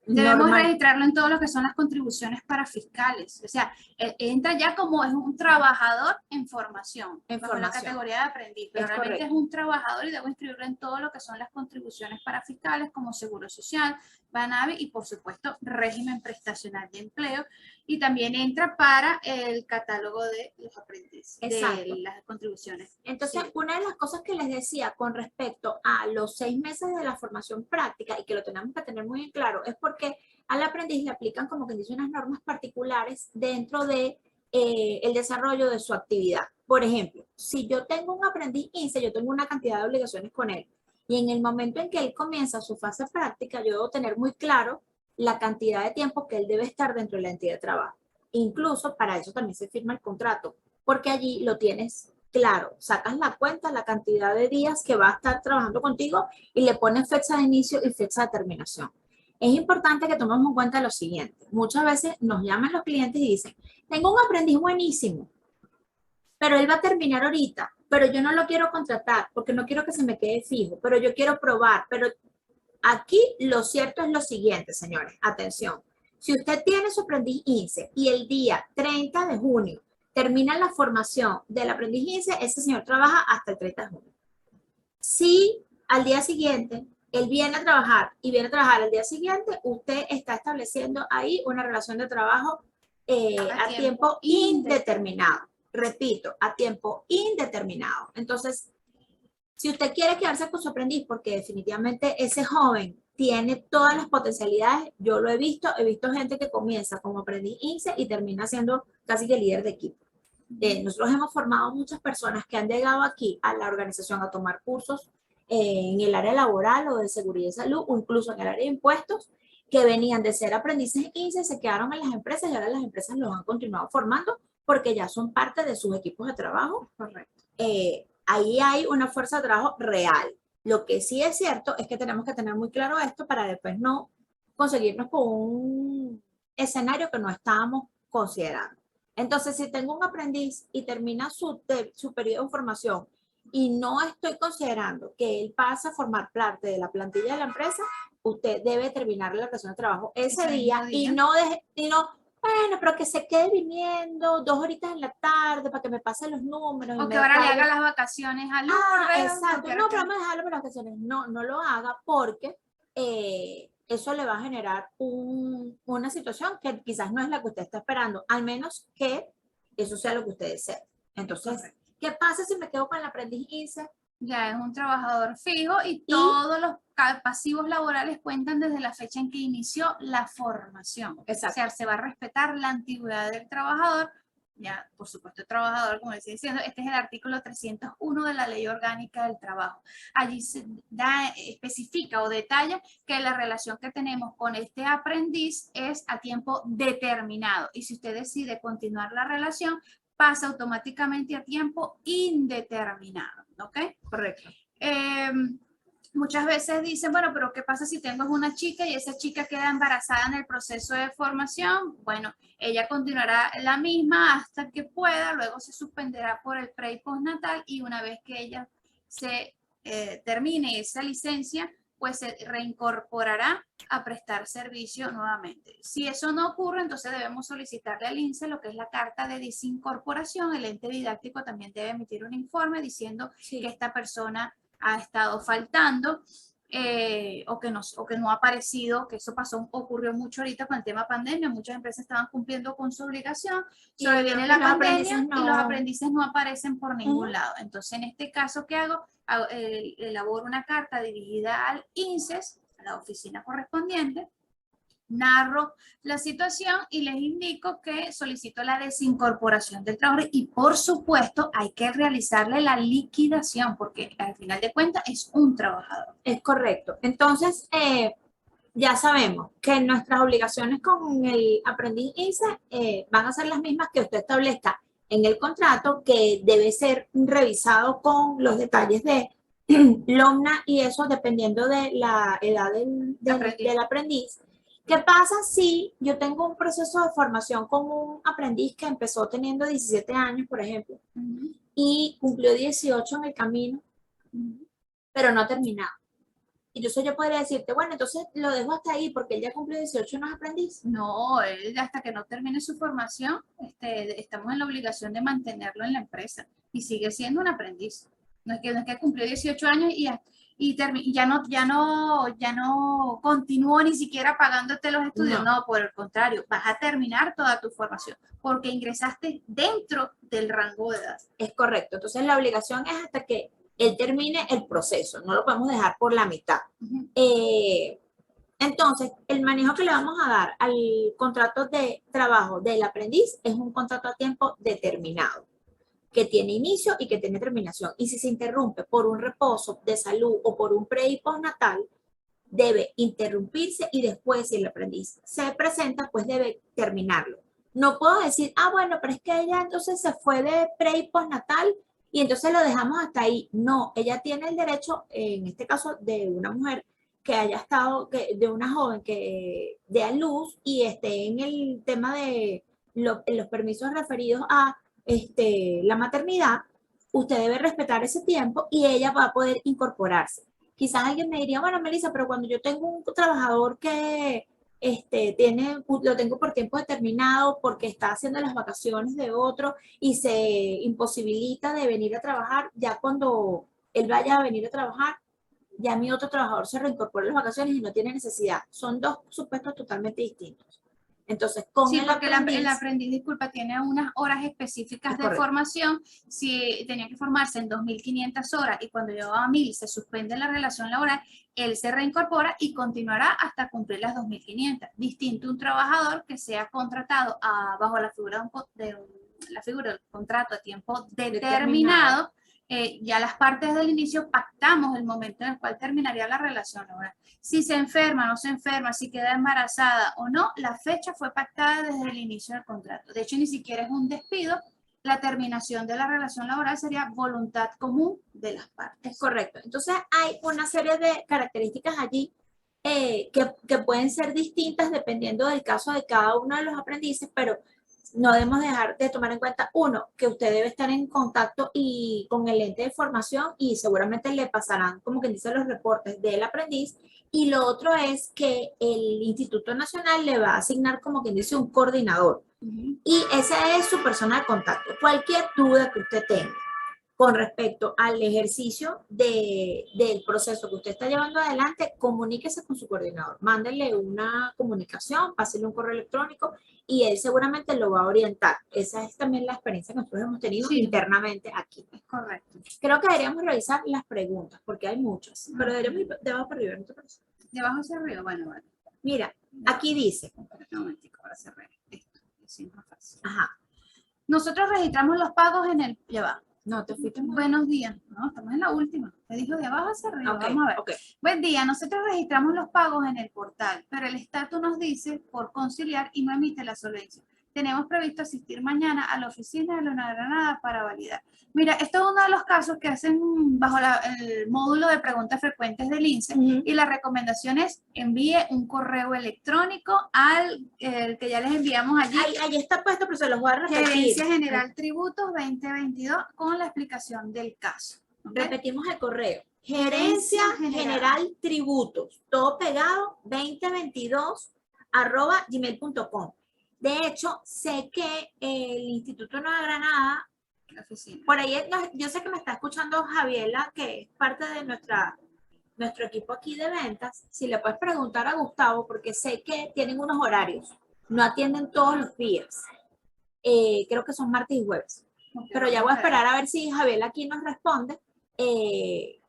Debemos registrarlo en todo lo que son las contribuciones para fiscales. O sea, entra ya como es un trabajador en formación, bajo la categoría de aprendiz, pero realmente es un trabajador y debo inscribirlo en todo lo que son las contribuciones para fiscales como Seguro Social, Banavi y por supuesto régimen prestacional de empleo, y también entra para el catálogo de los aprendices, de las contribuciones. Entonces, una de las cosas que les decía con respecto a los 6 meses de la formación práctica, y que lo tenemos que tener muy en claro, es porque al aprendiz le aplican, como que dice, unas normas particulares dentro de el desarrollo de su actividad. Por ejemplo, si yo tengo un aprendiz INSE, yo tengo una cantidad de obligaciones con él, y en el momento en que él comienza su fase práctica, yo debo tener muy claro la cantidad de tiempo que él debe estar dentro de la entidad de trabajo. Incluso para eso también se firma el contrato, porque allí lo tienes claro, sacas la cuenta, la cantidad de días que va a estar trabajando contigo y le pones fecha de inicio y fecha de terminación. Es importante que tomemos en cuenta lo siguiente. Muchas veces nos llaman los clientes y dicen, tengo un aprendiz buenísimo, pero él va a terminar ahorita, pero yo no lo quiero contratar porque no quiero que se me quede fijo, pero yo quiero probar, pero aquí lo cierto es lo siguiente, señores, atención. Si usted tiene su aprendiz INSE y el día 30 de junio termina la formación del aprendiz INSE, ese señor trabaja hasta el 30 de junio. Si al día siguiente él viene a trabajar y viene a trabajar al día siguiente, usted está estableciendo ahí una relación de trabajo a tiempo indeterminado. Repito, a tiempo indeterminado. Entonces, si usted quiere quedarse con su aprendiz, porque definitivamente ese joven tiene todas las potencialidades, yo lo he visto gente que comienza como aprendiz INSE y termina siendo casi que líder de equipo. Nosotros hemos formado muchas personas que han llegado aquí a la organización a tomar cursos en el área laboral o de seguridad y salud, o incluso en el área de impuestos, que venían de ser aprendices INSE, se quedaron en las empresas y ahora las empresas los han continuado formando porque ya son parte de sus equipos de trabajo. Correcto. Ahí hay una fuerza de trabajo real. Lo que sí es cierto es que tenemos que tener muy claro esto para después no conseguirnos con un escenario que no estábamos considerando. Entonces, si tengo un aprendiz y termina su periodo de formación y no estoy considerando que él pasa a formar parte de la plantilla de la empresa, usted debe terminar la relación de trabajo ese día y no bueno, pero que se quede viniendo 2 horitas en la tarde para que me pasen los números. O que ahora le haga las vacaciones a Lourdes. Exacto. No, pero vamos a dejarlo para las vacaciones. No, no lo haga porque eso le va a generar una situación que quizás no es la que usted está esperando, al menos que eso sea lo que usted desee. Entonces, ¿qué pasa si me quedo con el aprendiz 15? Ya es un trabajador fijo y todos los pasivos laborales cuentan desde la fecha en que inició la formación. Exacto. O sea, se va a respetar la antigüedad del trabajador. Ya, por supuesto, el trabajador, como decía diciendo, este es el artículo 301 de la Ley Orgánica del Trabajo. Allí se especifica o detalla que la relación que tenemos con este aprendiz es a tiempo determinado. Y si usted decide continuar la relación, pasa automáticamente a tiempo indeterminado. ¿Ok? Correcto. Muchas veces dicen, bueno, pero ¿qué pasa si tengo una chica y esa chica queda embarazada en el proceso de formación? Bueno, ella continuará la misma hasta que pueda, luego se suspenderá por el pre y postnatal y una vez que ella se termine esa licencia, pues se reincorporará a prestar servicio nuevamente. Si eso no ocurre, entonces debemos solicitarle al INSEE lo que es la carta de desincorporación. El ente didáctico también debe emitir un informe diciendo que esta persona ha estado faltando o que no ha aparecido, que eso ocurrió mucho ahorita con el tema pandemia. Muchas empresas estaban cumpliendo con su obligación, sobreviene la pandemia y los aprendices no aparecen por ningún lado. Entonces, en este caso, ¿qué hago? Elaboro una carta dirigida al INSES, a la oficina correspondiente, narro la situación y les indico que solicito la desincorporación del trabajador y por supuesto hay que realizarle la liquidación porque al final de cuentas es un trabajador. Es correcto. Entonces, ya sabemos que nuestras obligaciones con el aprendiz INSEE van a ser las mismas que usted establezca en el contrato, que debe ser revisado con los detalles de LOMNA y eso dependiendo de la edad del aprendiz. ¿Qué pasa si yo tengo un proceso de formación con un aprendiz que empezó teniendo 17 años, por ejemplo, y cumplió 18 en el camino, pero no ha terminado? Entonces yo podría decirte, bueno, entonces lo dejo hasta ahí porque él ya cumplió 18 y no es aprendiz. No, él hasta que no termine su formación, estamos en la obligación de mantenerlo en la empresa y sigue siendo un aprendiz. No es que cumplió 18 años y ya no continuó ni siquiera pagándote los estudios. No, por el contrario, vas a terminar toda tu formación porque ingresaste dentro del rango de edad. Es correcto. Entonces la obligación es hasta que él termine el proceso, no lo podemos dejar por la mitad. Entonces, el manejo que le vamos a dar al contrato de trabajo del aprendiz es un contrato a tiempo determinado, que tiene inicio y que tiene terminación. Y si se interrumpe por un reposo de salud o por un pre y postnatal, debe interrumpirse y después, si el aprendiz se presenta, pues debe terminarlo. No puedo decir, bueno, pero es que ella entonces se fue de pre y postnatal y entonces lo dejamos hasta ahí. No, ella tiene el derecho, en este caso de una mujer que haya estado, de una joven que dé a luz y esté en el tema de los permisos referidos a la maternidad, usted debe respetar ese tiempo y ella va a poder incorporarse. Quizás alguien me diría, bueno, Melissa, pero cuando yo tengo un trabajador que lo tengo por tiempo determinado porque está haciendo las vacaciones de otro y se imposibilita de venir a trabajar, ya cuando él vaya a venir a trabajar, ya mi otro trabajador se reincorpora en las vacaciones y no tiene necesidad. Son dos supuestos totalmente distintos. Entonces, sí, porque el aprendiz, disculpa, tiene unas horas específicas de formación. Si tenía que formarse en 2.500 horas y cuando llegó a 1.000 se suspende la relación laboral, él se reincorpora y continuará hasta cumplir las 2.500. Distinto un trabajador que sea contratado bajo la figura del contrato a tiempo determinado. Ya las partes del inicio pactamos el momento en el cual terminaría la relación laboral. Si se enferma, no se enferma, si queda embarazada o no, la fecha fue pactada desde el inicio del contrato. De hecho, ni siquiera es un despido. La terminación de la relación laboral sería voluntad común de las partes. Es correcto. Entonces, hay una serie de características allí que pueden ser distintas dependiendo del caso de cada uno de los aprendices, pero no debemos dejar de tomar en cuenta, uno, que usted debe estar en contacto y con el ente de formación y seguramente le pasarán, como quien dice, los reportes del aprendiz. Y lo otro es que el Instituto Nacional le va a asignar, como quien dice, un coordinador. Y esa es su persona de contacto. Cualquier duda que usted tenga con respecto al ejercicio del proceso que usted está llevando adelante, comuníquese con su coordinador, mándele una comunicación, pásele un correo electrónico y él seguramente lo va a orientar. Esa es también la experiencia que nosotros hemos tenido internamente aquí. Es correcto. Creo que deberíamos revisar las preguntas, porque hay muchas, pero deberíamos ir de abajo para arriba, ¿no te parece? De abajo hacia arriba, bueno. Mira, aquí dice. Un momentico para cerrar esto, así es más fácil. Ajá. Nosotros registramos los pagos en el... Ya No, te fuiste muy... Buenos días. No, estamos en la última. Te dijo de abajo hacia arriba. Okay, vamos a ver. Okay. Buen día. Nosotros registramos los pagos en el portal, pero el estatus nos dice por conciliar y no emite la solvencia. Tenemos previsto asistir mañana a la oficina de Nueva Granada para validar. Mira, esto es uno de los casos que hacen bajo el módulo de preguntas frecuentes del INSEE y la recomendación es envíe un correo electrónico al que ya les enviamos allí. Ahí está puesto, pero se los voy a repetir. Gerencia General Tributos 2022 con la explicación del caso. ¿Okay? Repetimos el correo. Gerencia General Tributos, todo pegado, 2022@gmail.com. De hecho, sé que el Instituto Nueva Granada, la oficina. Por ahí, yo sé que me está escuchando Javiela, que es parte de nuestro equipo aquí de ventas. Si le puedes preguntar a Gustavo, porque sé que tienen unos horarios, no atienden todos los días. Creo que son martes y jueves. Okay, pero ya voy a esperar a ver si Javiela aquí nos responde. Que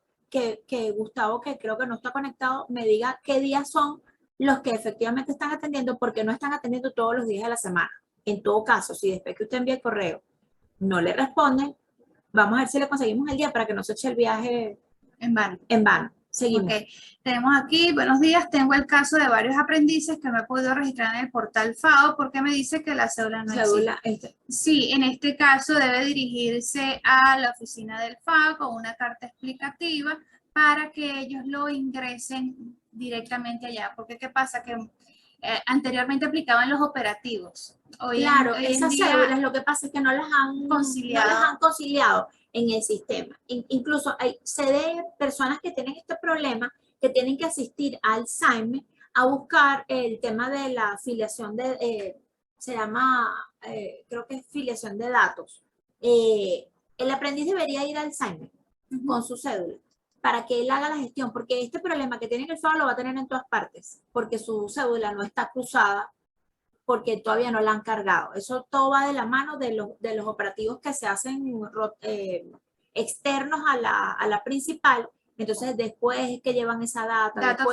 Gustavo, que creo que no está conectado, me diga qué días son los que efectivamente están atendiendo, porque no están atendiendo todos los días de la semana. En todo caso, si después que usted envíe el correo no le responden, vamos a ver si le conseguimos el día para que no se eche el viaje en vano. En vano. Seguimos. Okay. Tenemos aquí, buenos días, tengo el caso de varios aprendices que no he podido registrar en el portal FAO porque me dice que la cédula no existe. Sí, en este caso debe dirigirse a la oficina del FAO con una carta explicativa para que ellos lo ingresen directamente allá, porque ¿qué pasa? Que anteriormente aplicaban los operativos. Claro, esas cédulas lo que pasa es que no las han conciliado en el sistema. Incluso se ve personas que tienen este problema, que tienen que asistir al SAIME a buscar el tema de la afiliación de, se llama, creo que es filiación de datos. El aprendiz debería ir al SAIME con su cédula para que él haga la gestión, porque este problema que tiene el FAO lo va a tener en todas partes, porque su cédula no está cruzada, porque todavía no la han cargado. Eso todo va de la mano de los operativos que se hacen externos a la principal. Entonces después es que llevan esa data,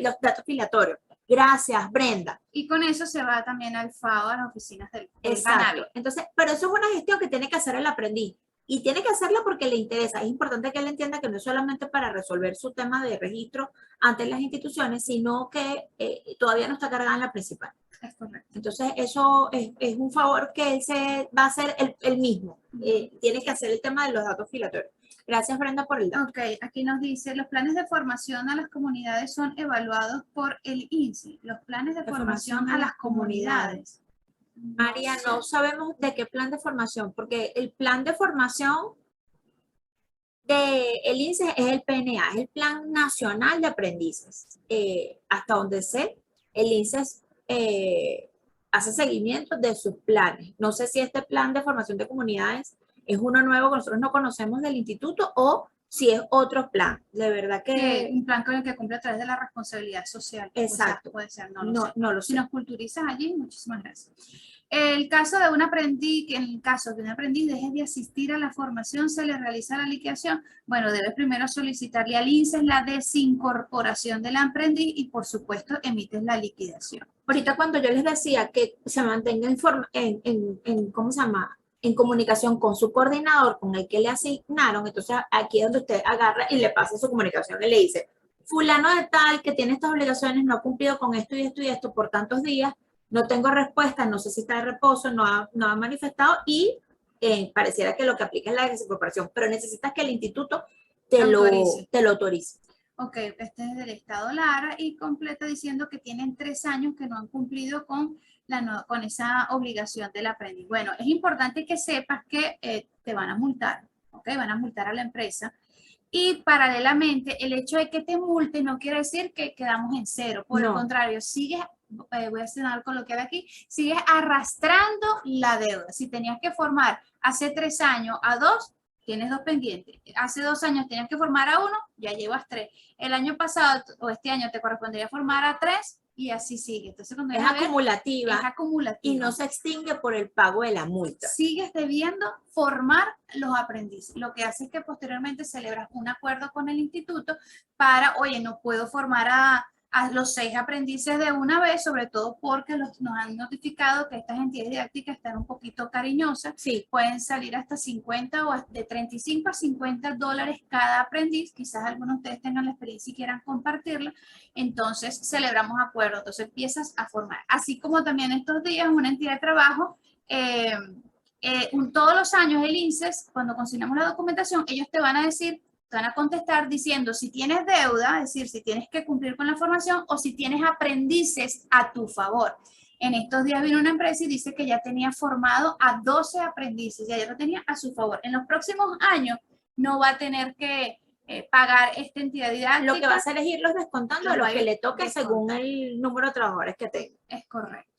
los datos filiatorios. Gracias, Brenda. Y con eso se va también al FAO, a las oficinas del Exacto. Entonces, pero eso es una gestión que tiene que hacer el aprendiz. Y tiene que hacerla porque le interesa. Es importante que él entienda que no es solamente para resolver su tema de registro ante las instituciones, sino que todavía no está cargada en la principal. Es correcto. Entonces, eso es un favor que él se va a hacer él mismo. Tiene que hacer el tema de los datos filatorios. Gracias, Brenda, por el dato. Ok, aquí nos dice, los planes de formación a las comunidades son evaluados por el INSEE. Los planes de formación a las comunidades. María, no sabemos de qué plan de formación, porque el plan de formación del INSEE es el PNA, es el Plan Nacional de Aprendices. Hasta donde sé, el INSEE hace seguimiento de sus planes. No sé si este plan de formación de comunidades es uno nuevo que nosotros no conocemos del instituto o si es otro plan. De verdad que... un plan con el que cumple a través de la responsabilidad social. Exacto. Puede ser, no lo sé. Si nos culturizas allí, muchísimas gracias. El caso de un aprendiz, que en el caso de un aprendiz deje de asistir a la formación, se le realiza la liquidación. Bueno, debe primero solicitarle al INSEE la desincorporación del aprendiz y, por supuesto, emites la liquidación. Ahorita cuando yo les decía que se mantenga ¿cómo se llama? En comunicación con su coordinador, con el que le asignaron, entonces aquí es donde usted agarra y le pasa su comunicación y le dice, fulano de tal que tiene estas obligaciones no ha cumplido con esto y esto y esto por tantos días, no tengo respuesta, no sé si está de reposo, no ha manifestado y pareciera que lo que aplica es la desincorporación, pero necesitas que el instituto te lo autorice. Ok, este es del Estado Lara y completa diciendo que tienen 3 años que no han cumplido con, con esa obligación del aprendiz. Bueno, es importante que sepas que te van a multar, ok, van a multar a la empresa. Y paralelamente, el hecho de que te multe no quiere decir que quedamos en cero. Por el contrario, sigues, voy a hacer algo coloquial aquí, sigues arrastrando la deuda. Si tenías que formar hace 3 años a 2, tienes 2 pendientes. Hace 2 años tenías que formar a 1, ya llevas 3. El año pasado o este año te correspondería formar a 3 y así sigue. Entonces, cuando es acumulativa. Es acumulativa. Y no se extingue por el pago de la multa. Sigues debiendo formar los aprendices. Lo que hace es que posteriormente celebras un acuerdo con el instituto para, oye, no puedo formar a los 6 aprendices de una vez, sobre todo porque nos han notificado que estas entidades didácticas están un poquito cariñosas. Sí. Pueden salir hasta 50 o de 35 a 50 dólares cada aprendiz. Quizás algunos de ustedes tengan la experiencia y quieran compartirla. Entonces, celebramos acuerdo. Entonces, empiezas a formar. Así como también estos días una entidad de trabajo, todos los años el INSES, cuando consignamos la documentación, ellos te van a decir, te van a contestar diciendo si tienes deuda, es decir, si tienes que cumplir con la formación o si tienes aprendices a tu favor. En estos días vino una empresa y dice que ya tenía formado a 12 aprendices, ya lo tenía a su favor. En los próximos años no va a tener que pagar esta entidad didáctica. Lo que va a hacer es irlos descontando de lo que le toque según el número de trabajadores que tenga. Es correcto.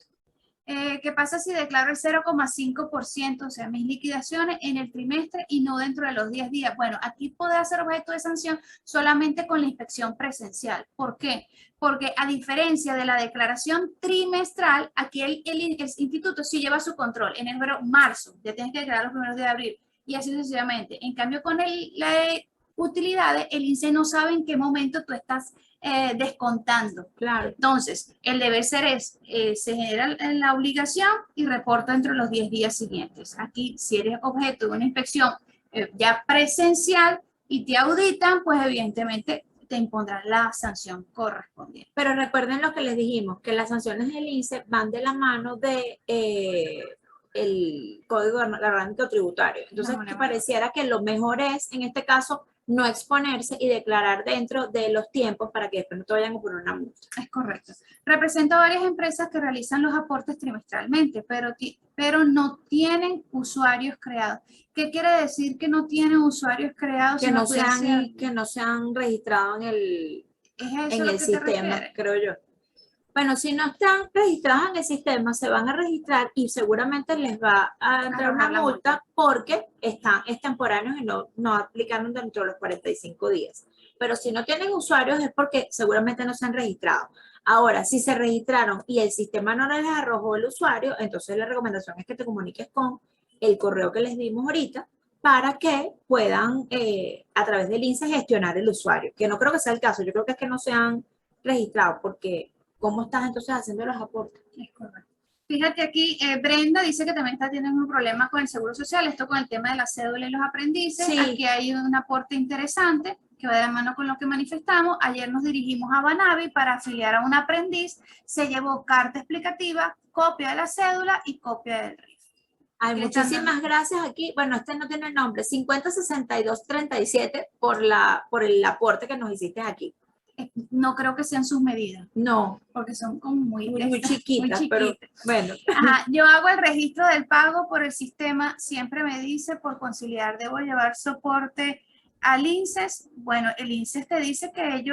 ¿Qué pasa si declaro el 0,5%, o sea, mis liquidaciones en el trimestre y no dentro de los 10 días? Bueno, aquí puede ser objeto de sanción solamente con la inspección presencial. ¿Por qué? Porque a diferencia de la declaración trimestral, aquí el instituto sí lleva su control. En enero, marzo, ya tienes que declarar los primeros días de abril y así sucesivamente. En cambio, con la utilidades, el INSEE no sabe en qué momento tú estás descontando. Claro. Entonces, el deber ser es, se genera la obligación y reporta entre los 10 días siguientes. Aquí, si eres objeto de una inspección ya presencial y te auditan, pues evidentemente te impondrán la sanción correspondiente. Pero recuerden lo que les dijimos, que las sanciones del INSEE van de la mano de el Código Orgánico Tributario. Entonces, que pareciera que lo mejor es, en este caso, no exponerse y declarar dentro de los tiempos para que después no te vayan a poner una multa. Es correcto. Represento a varias empresas que realizan los aportes trimestralmente, pero no tienen usuarios creados. ¿Qué quiere decir que no tienen usuarios creados? Que no se han registrado en el sistema, creo yo. Bueno, si no están registrados en el sistema, se van a registrar y seguramente les va a entrar una multa porque es temporáneos y no aplicaron dentro de los 45 días. Pero si no tienen usuarios es porque seguramente no se han registrado. Ahora, si se registraron y el sistema no les arrojó el usuario, entonces la recomendación es que te comuniques con el correo que les dimos ahorita para que puedan a través del INSEE gestionar el usuario. Que no creo que sea el caso, yo creo que es que no se han registrado porque... ¿Cómo estás entonces haciendo los aportes? Es correcto. Fíjate aquí, Brenda dice que también está teniendo un problema con el Seguro Social, esto con el tema de la cédula y los aprendices. Sí. Aquí hay un aporte interesante que va de la mano con lo que manifestamos. Ayer nos dirigimos a Banavi para afiliar a un aprendiz. Se llevó carta explicativa, copia de la cédula y copia del RIF. Ay, muchísimas gracias aquí. Bueno, este no tiene el nombre, 506237 por el aporte que nos hiciste aquí. No creo que sean sus medidas. No. Porque son como muy chiquitas, pero bueno. Ajá, yo hago el registro del pago por el sistema, siempre me dice por conciliar, debo llevar soporte al INSES. Bueno, el INSES te dice que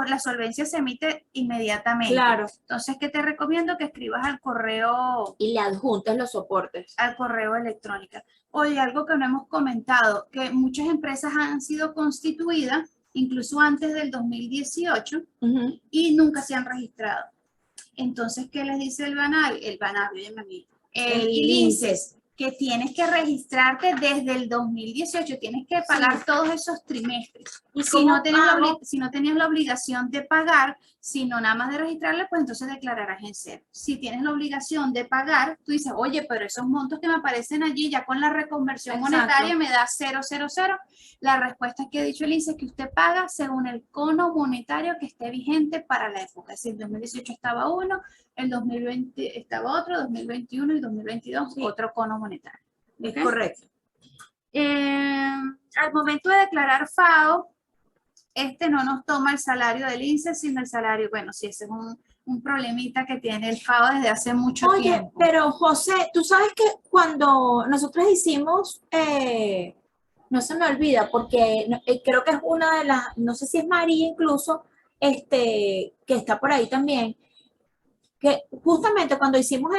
la solvencia se emite inmediatamente. Claro. Entonces, ¿qué te recomiendo? Que escribas al correo. Y le adjuntes los soportes. Al correo electrónico. Oye, algo que no hemos comentado, que muchas empresas han sido constituidas incluso antes del 2018, y nunca se han registrado. Entonces, ¿qué les dice el Banavi? El INSES, que tienes que registrarte desde el 2018, tienes que pagar todos esos trimestres. Y si no tenías la obligación de pagar, sino nada más de registrarle, pues entonces declararás en cero. Si tienes la obligación de pagar, tú dices, oye, pero esos montos que me aparecen allí, ya con la reconversión monetaria me da 000. La respuesta es que ha dicho el INSEE que usted paga según el cono monetario que esté vigente para la época. Es decir, el 2018 estaba uno, el 2020 estaba otro, 2021 y 2022 otro cono monetario. ¿Okay? Es correcto. Al momento de declarar FAO, no nos toma el salario del INSEE, sino el salario, bueno, sí, ese es un problemita que tiene el FAO desde hace mucho tiempo. Pero José, tú sabes que cuando nosotros hicimos, no se me olvida, porque creo que es una de las, no sé si es María incluso, que está por ahí también, que justamente cuando hicimos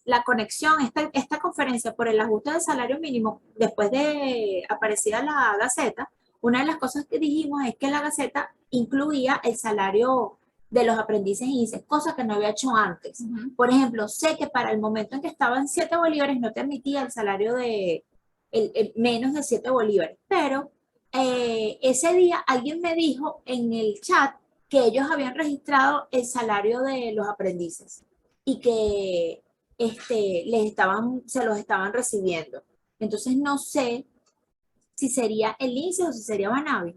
la conexión, esta conferencia por el ajuste del salario mínimo, después de aparecida la Gaceta, una de las cosas que dijimos es que la Gaceta incluía el salario de los aprendices INSEE, cosa que no había hecho antes. Por ejemplo, sé que para el momento en que estaba en 7 bolívares no te admitía el salario de menos de 7 bolívares, pero ese día alguien me dijo en el chat que ellos habían registrado el salario de los aprendices y que se los estaban recibiendo. Entonces no sé si sería el INSEE o si sería Banavi.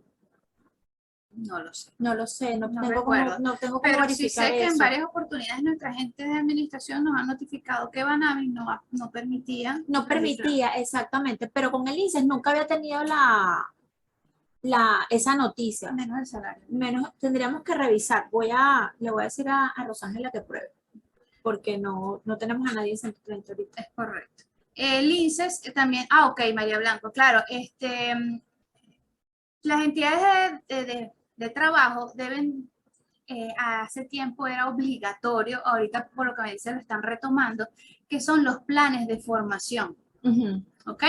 No lo sé. No lo sé, no tengo recuerdo. no tengo cómo pero verificar sí sé que eso. en varias oportunidades nuestra gente de administración nos ha notificado que Banavi no permitía. No permitía, exactamente, pero con el INSEE nunca había tenido esa noticia. Menos el salario. Tendríamos que revisar. Le voy a decir a Rosángela que pruebe, porque no tenemos a nadie en 130 ahorita. Es correcto. El INSEE también, ok, María Blanco, claro, las entidades de trabajo deben, hace tiempo era obligatorio, ahorita por lo que me dice lo están retomando, que son los planes de formación. ¿Ok?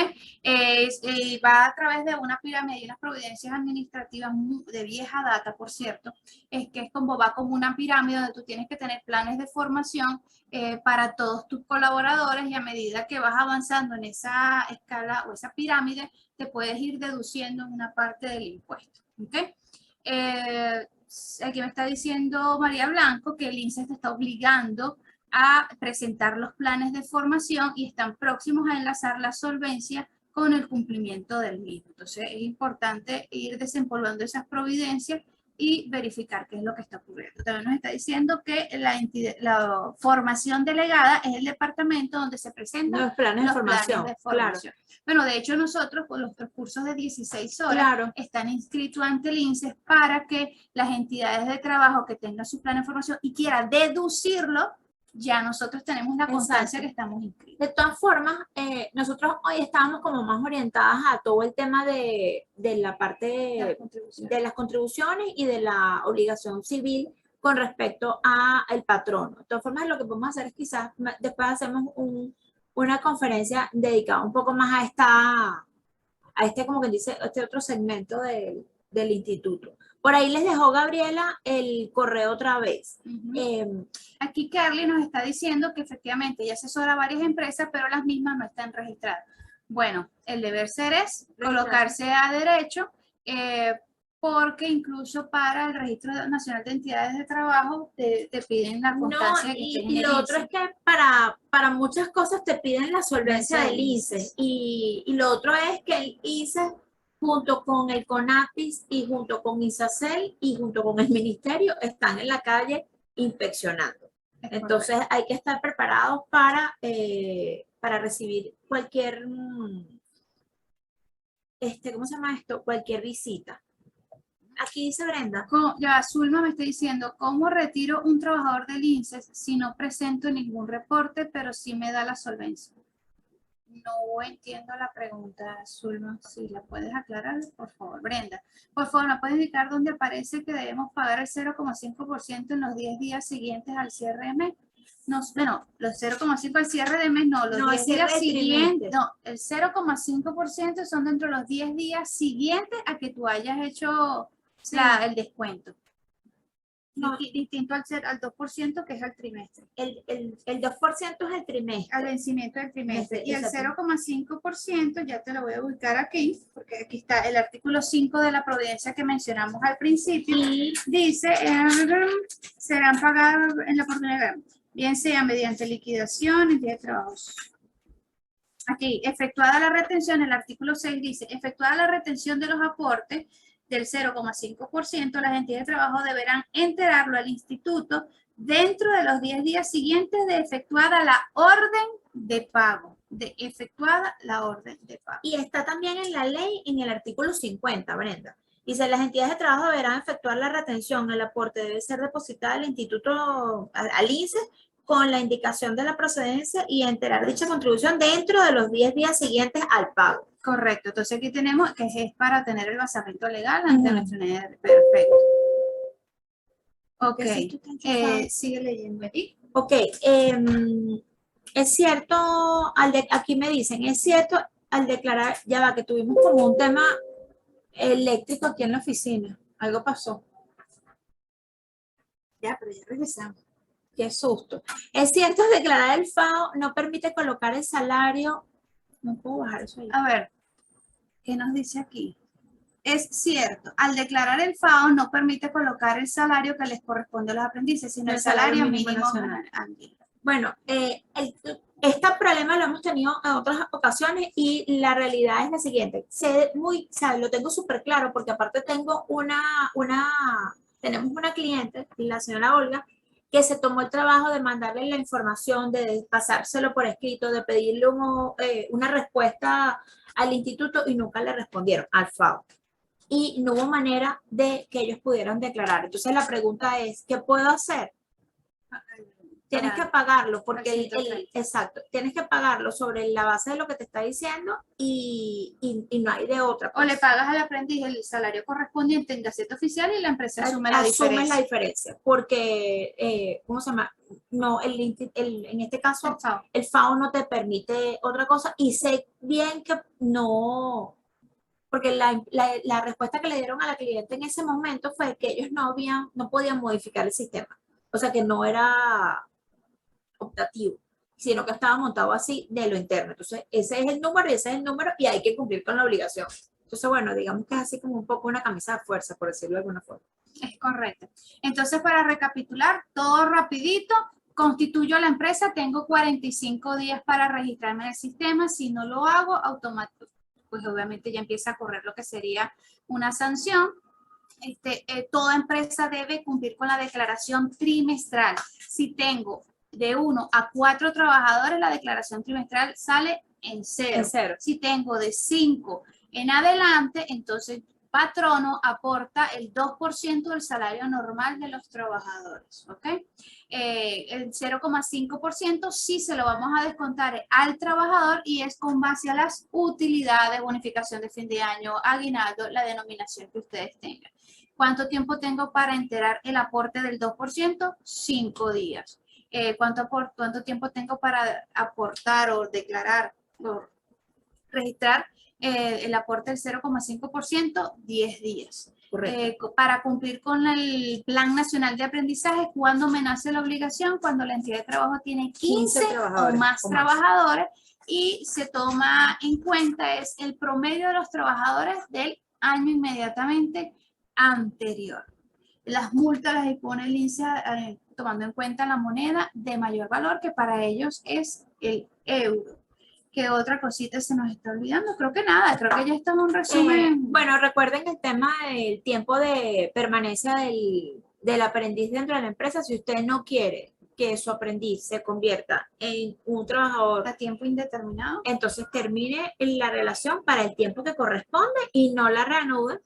Va a través de una pirámide y unas providencias administrativas de vieja data, por cierto, es que es como va como una pirámide donde tú tienes que tener planes de formación para todos tus colaboradores, y a medida que vas avanzando en esa escala o esa pirámide, te puedes ir deduciendo una parte del impuesto. ¿Ok? Aquí me está diciendo María Blanco que el INSEE te está obligando a presentar los planes de formación y están próximos a enlazar la solvencia con el cumplimiento del mismo. Entonces es importante ir desempolvando esas providencias y verificar qué es lo que está ocurriendo. También nos está diciendo que la formación delegada es el departamento donde se presentan los planes de formación. Claro. Bueno, de hecho nosotros con nuestros cursos de 16 horas están inscritos ante el INSEE para que las entidades de trabajo que tengan su plan de formación y quieran deducirlo, ya nosotros tenemos la constancia que estamos inscritos. De todas formas, nosotros hoy estábamos como más orientadas a todo el tema de la parte de las contribuciones y de la obligación civil con respecto al patrono. De todas formas, lo que podemos hacer es quizás después hacemos una conferencia dedicada un poco más a como que dice, este otro segmento del instituto. Por ahí les dejó Gabriela el correo otra vez. Aquí Carly nos está diciendo que efectivamente ella asesora a varias empresas, pero las mismas no están registradas. Bueno, el deber ser es colocarse a derecho, porque incluso para el Registro Nacional de Entidades de Trabajo te piden la constancia. Y lo otro es que para muchas cosas te piden la solvencia del INSEE. Y lo otro es que el INSEE, junto con el CONAPIS y junto con INSACEL y junto con el ministerio, están en la calle inspeccionando. Entonces hay que estar preparados para recibir cualquier, ¿cómo se llama esto? Cualquier visita. Aquí dice Brenda. Ya Zulma me está diciendo, ¿cómo retiro un trabajador del INSEE si no presento ningún reporte, pero sí me da la solvencia? No entiendo la pregunta, Zulma. Si la puedes aclarar, por favor. Brenda, por favor, ¿me puedes indicar dónde aparece que debemos pagar el 0,5% en los 10 días siguientes al cierre de mes? No, bueno, los 0,5 al cierre de mes, no, los 10 días siguientes. No, el 0,5% son dentro de los 10 días siguientes a que tú hayas hecho el descuento. No. Distinto al 2%, que es al trimestre. El 2% es el trimestre. Al vencimiento del trimestre. Y el 0,5%, ya te lo voy a ubicar aquí, porque aquí está el artículo 5 de la providencia que mencionamos al principio. Y dice, serán pagados en la oportunidad, bien sea mediante liquidación, en día de trabajos. Aquí, efectuada la retención, el artículo 6 dice, efectuada la retención de los aportes, del 0,5%, las entidades de trabajo deberán enterarlo al instituto dentro de los 10 días siguientes de efectuada la orden de pago. Y está también en la ley, en el artículo 50, Brenda. Dice, las entidades de trabajo deberán efectuar la retención, el aporte debe ser depositada al instituto, al INSEE, con la indicación de la procedencia y enterar dicha contribución dentro de los 10 días siguientes al pago. Correcto. Entonces aquí tenemos que es para tener el basamento legal ante nuestra unidad. Perfecto. Ok. Sigue leyendo aquí. Ok. Es cierto, aquí me dicen, es cierto al declarar, ya va, que tuvimos como un tema eléctrico aquí en la oficina. Algo pasó. Ya, pero ya regresamos. Qué susto. Es cierto, declarar el FAO no permite colocar el salario. No puedo bajar eso ahí. A ver, ¿qué nos dice aquí? Es cierto, al declarar el FAO no permite colocar el salario que les corresponde a los aprendices, sino el salario mínimo nacional. Bueno, este problema lo hemos tenido en otras ocasiones y la realidad es la siguiente. Lo tengo súper claro porque aparte tenemos una cliente, la señora Olga, que se tomó el trabajo de mandarle la información, de pasárselo por escrito, de pedirle una respuesta al instituto y nunca le respondieron al FAO. Y no hubo manera de que ellos pudieran declarar. Entonces la pregunta es, ¿qué puedo hacer? Tienes que pagarlo porque exacto, tienes que pagarlo sobre la base de lo que te está diciendo y no hay de otra. Pues. O le pagas al aprendiz el salario correspondiente en Gaceta Oficial y la empresa asume la diferencia. Porque, ¿cómo se llama? No, en este caso, el FAO no te permite otra cosa y sé bien que no, porque la respuesta que le dieron a la cliente en ese momento fue que ellos no podían modificar el sistema. O sea que no era optativo, sino que estaba montado así de lo interno. Entonces, ese es el número y ese es el número y hay que cumplir con la obligación. Entonces, bueno, digamos que es así como un poco una camisa de fuerza, por decirlo de alguna forma. Es correcto. Entonces, para recapitular, todo rapidito, constituyo la empresa, tengo 45 días para registrarme en el sistema, si no lo hago, automático, pues obviamente ya empieza a correr lo que sería una sanción. Toda empresa debe cumplir con la declaración trimestral. Si tengo de 1 a 4 trabajadores, la declaración trimestral sale en cero. Si tengo de 5 en adelante, entonces patrono aporta el 2% del salario normal de los trabajadores, ¿ok? El 0,5% sí se lo vamos a descontar al trabajador y es con base a las utilidades, bonificación de fin de año, aguinaldo, la denominación que ustedes tengan. ¿Cuánto tiempo tengo para enterar el aporte del 2%? 5 días. ¿Cuánto tiempo tengo para aportar o declarar o registrar el aporte del 0,5%? 10 días. Para cumplir con el Plan Nacional de Aprendizaje, ¿cuándo me nace la obligación? Cuando la entidad de trabajo tiene 15 o más trabajadores y se toma en cuenta es el promedio de los trabajadores del año inmediatamente anterior. Las multas las impone el INSEE tomando en cuenta la moneda de mayor valor, que para ellos es el euro. ¿Qué otra cosita se nos está olvidando? Creo que nada, creo que ya estamos en resumen. Bueno, recuerden el tema del tiempo de permanencia del aprendiz dentro de la empresa. Si usted no quiere que su aprendiz se convierta en un trabajador a tiempo indeterminado, entonces termine la relación para el tiempo que corresponde y no la reanude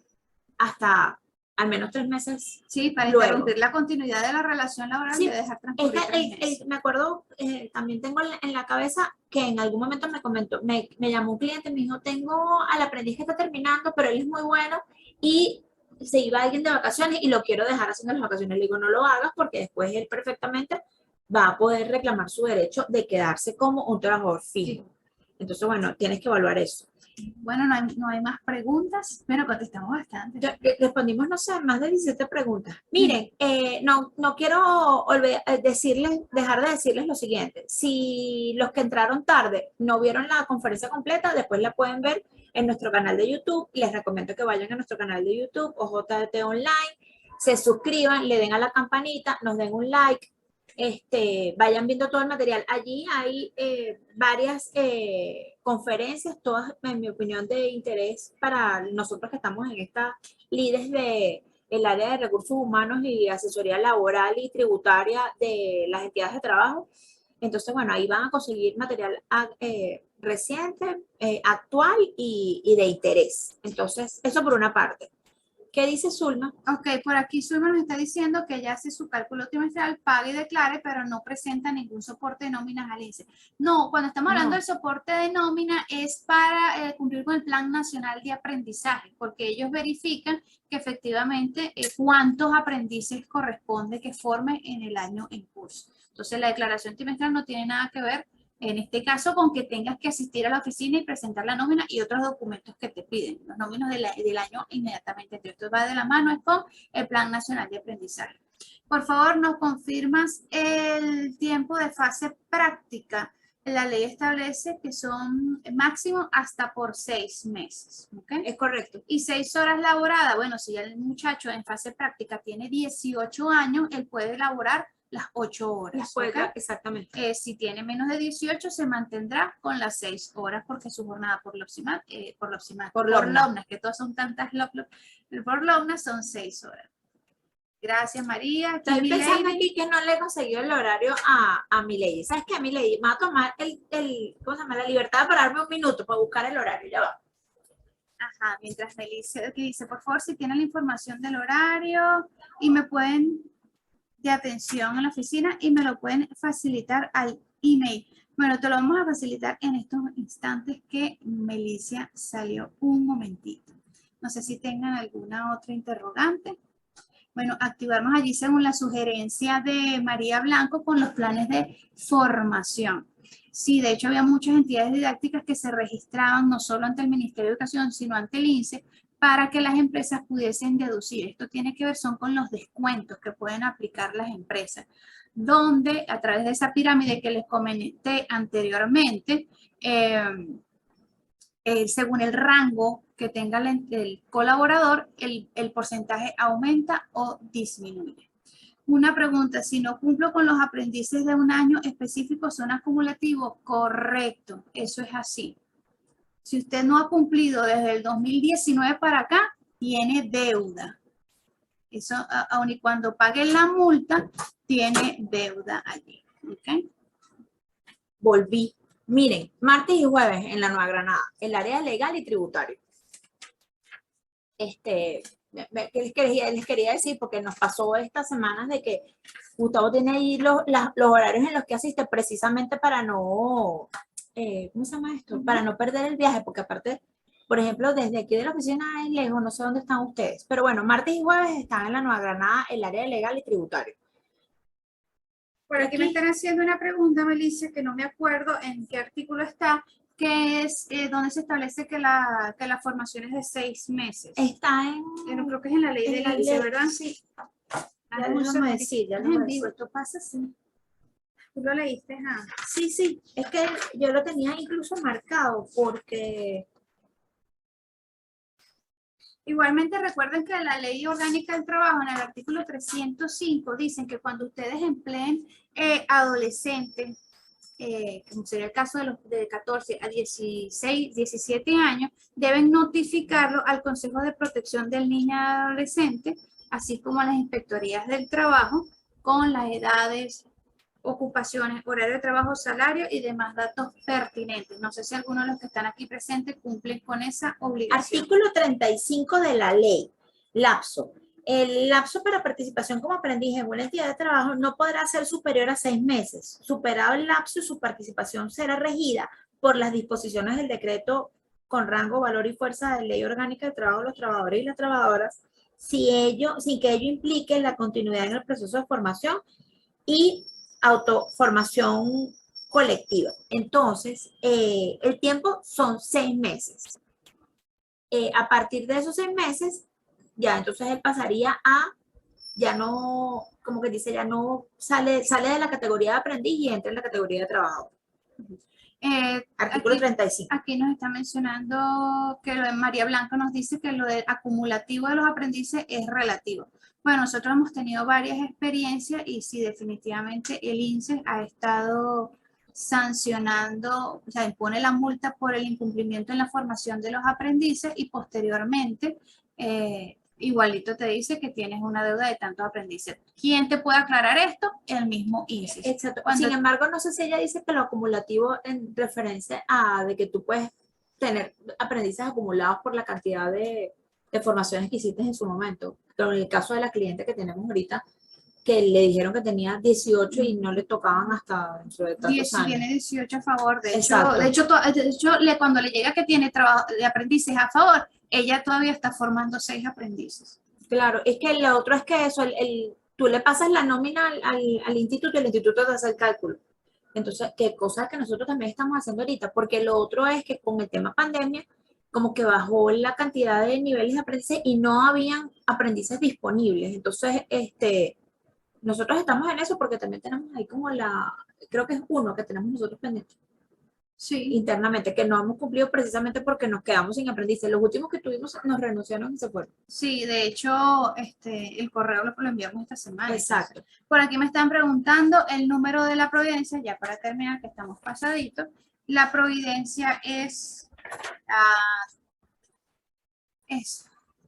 hasta al menos 3 meses. Sí, para interrumpir la continuidad de la relación laboral, sí, de dejar transcurrir 3 meses. Me acuerdo, también tengo en la cabeza que en algún momento me comentó, me llamó un cliente, me dijo, tengo al aprendiz que está terminando, pero él es muy bueno y se iba alguien de vacaciones y lo quiero dejar haciendo las vacaciones. Le digo, no lo hagas porque después él perfectamente va a poder reclamar su derecho de quedarse como un trabajador fijo. Sí. Entonces, bueno, tienes que evaluar eso. Bueno, no hay más preguntas, pero contestamos bastante. Respondimos, no sé, más de 17 preguntas. Miren, no quiero dejar de decirles lo siguiente. Si los que entraron tarde no vieron la conferencia completa, después la pueden ver en nuestro canal de YouTube. Les recomiendo que vayan a nuestro canal de YouTube, OJT Online, se suscriban, le den a la campanita, nos den un like. Vayan viendo todo el material. Allí hay varias conferencias, todas, en mi opinión, de interés para nosotros que estamos líderes de el área de recursos humanos y asesoría laboral y tributaria de las entidades de trabajo. Entonces, bueno, ahí van a conseguir material reciente, actual y de interés. Entonces, eso por una parte. ¿Qué dice Zulma? Ok, por aquí Zulma nos está diciendo que ella hace su cálculo trimestral, paga y declare, pero no presenta ningún soporte de nóminas al INSEE. No, cuando estamos hablando del soporte de nómina es para cumplir con el Plan Nacional de Aprendizaje, porque ellos verifican que efectivamente cuántos aprendices corresponde que forme en el año en curso. Entonces la declaración trimestral no tiene nada que ver en este caso con que tengas que asistir a la oficina y presentar la nómina y otros documentos que te piden, los nóminos del año inmediatamente. Esto va de la mano es con el Plan Nacional de Aprendizaje. Por favor, nos confirmas el tiempo de fase práctica. La ley establece que son máximo hasta por 6 meses. ¿Okay? Es correcto. Y 6 horas laboradas. Bueno, si el muchacho en fase práctica tiene 18 años, él puede laborar las 8 horas. ¿Okay? Exactamente. Si tiene menos de 18, se mantendrá con las 6 horas porque su jornada por LOMNA, que todas son tantas, por LOMNA son 6 horas. Gracias, María. Estoy pensando aquí que no le he conseguido el horario a Milady. ¿Sabes qué, Milady? Me va a tomar ¿cómo se llama? La libertad de pararme un minuto para buscar el horario. Ya va. Ajá, mientras Melissa dice, por favor, si tienen la información del horario y me pueden de atención en la oficina y me lo pueden facilitar al email. Bueno, te lo vamos a facilitar en estos instantes que Melissa salió un momentito. No sé si tengan alguna otra interrogante. Bueno, activarnos allí según la sugerencia de María Blanco con los planes de formación. Sí, de hecho había muchas entidades didácticas que se registraban no solo ante el Ministerio de Educación, sino ante el INSEE para que las empresas pudiesen deducir. Esto tiene que ver son con los descuentos que pueden aplicar las empresas, donde a través de esa pirámide que les comenté anteriormente, según el rango que tenga el colaborador, el porcentaje aumenta o disminuye. Una pregunta, si no cumplo con los aprendices de un año específico, ¿son acumulativos? Correcto, eso es así. Si usted no ha cumplido desde el 2019 para acá, tiene deuda. Eso, aun y cuando pague la multa, tiene deuda allí. ¿Okay? Volví. Miren, martes y jueves en la Nueva Granada, el área legal y tributario. Les quería decir, porque nos pasó estas semanas de que Gustavo tiene ahí los horarios en los que asiste precisamente para no, ¿cómo se llama esto? Para no perder el viaje, porque aparte, por ejemplo, desde aquí de la oficina es lejos, no sé dónde están ustedes, pero bueno, martes y jueves están en la Nueva Granada, el área legal y tributario. Por aquí me están haciendo una pregunta, Melissa, que no me acuerdo en qué artículo está, que es donde se establece que la formación es de 6 meses. Está en... Yo creo que es en la ley del INSEE, ¿verdad? Sí. Ya déjame decir, ya no me decir. Esto pasa así. ¿Tú lo leíste? Sí, sí, es que yo lo tenía incluso marcado porque... Igualmente recuerden que la Ley Orgánica del Trabajo en el artículo 305 dicen que cuando ustedes empleen adolescentes, como sería el caso de los de 14 a 16, 17 años, deben notificarlo al Consejo de Protección del Niño y Adolescente, así como a las inspectorías del trabajo, con las edades, ocupaciones, horario de trabajo, salario y demás datos pertinentes. No sé si algunos de los que están aquí presentes cumplen con esa obligación. Artículo 35 de la ley, lapso. El lapso para participación como aprendiz en una entidad de trabajo no podrá ser superior a 6 meses. Superado el lapso, su participación será regida por las disposiciones del decreto con rango, valor y fuerza de ley orgánica del trabajo de los trabajadores y las trabajadoras, sin que ello implique la continuidad en el proceso de formación y autoformación colectiva. Entonces, el tiempo son 6 meses. A partir de esos 6 meses, ya entonces él pasaría a, ya no, como que dice, ya no sale de la categoría de aprendiz y entra en la categoría de trabajador. Artículo 35. Aquí nos está mencionando que lo de María Blanca nos dice que lo del acumulativo de los aprendices es relativo. Bueno, nosotros hemos tenido varias experiencias y sí, definitivamente el INSEE ha estado sancionando, o sea, impone la multa por el incumplimiento en la formación de los aprendices y posteriormente igualito te dice que tienes una deuda de tantos aprendices. ¿Quién te puede aclarar esto? El mismo INSS. Exacto. Sin embargo, no sé si ella dice que lo acumulativo en referencia a de que tú puedes tener aprendices acumulados por la cantidad de formaciones que hiciste en su momento. Pero en el caso de la cliente que tenemos ahorita, que le dijeron que tenía 18 y no le tocaban hasta dentro de tantos años. Tiene 18 a favor, de Exacto. hecho, cuando le llega que tiene trabajo de aprendices a favor, ella todavía está formando 6 aprendices. Claro, es que lo otro es que eso, tú le pasas la nómina al instituto y el instituto te hace el cálculo. Entonces, qué cosa que nosotros también estamos haciendo ahorita, porque lo otro es que con el tema pandemia, como que bajó la cantidad de niveles de aprendices y no habían aprendices disponibles. Entonces, nosotros estamos en eso porque también tenemos ahí como creo que es uno que tenemos nosotros pendiente. Sí. Internamente, que no hemos cumplido precisamente porque nos quedamos sin aprendices. Los últimos que tuvimos nos renunciaron y se fueron. Sí, de hecho, el correo lo enviamos esta semana. Exacto. Entonces, por aquí me están preguntando el número de la providencia, ya para terminar, que estamos pasaditos. La providencia es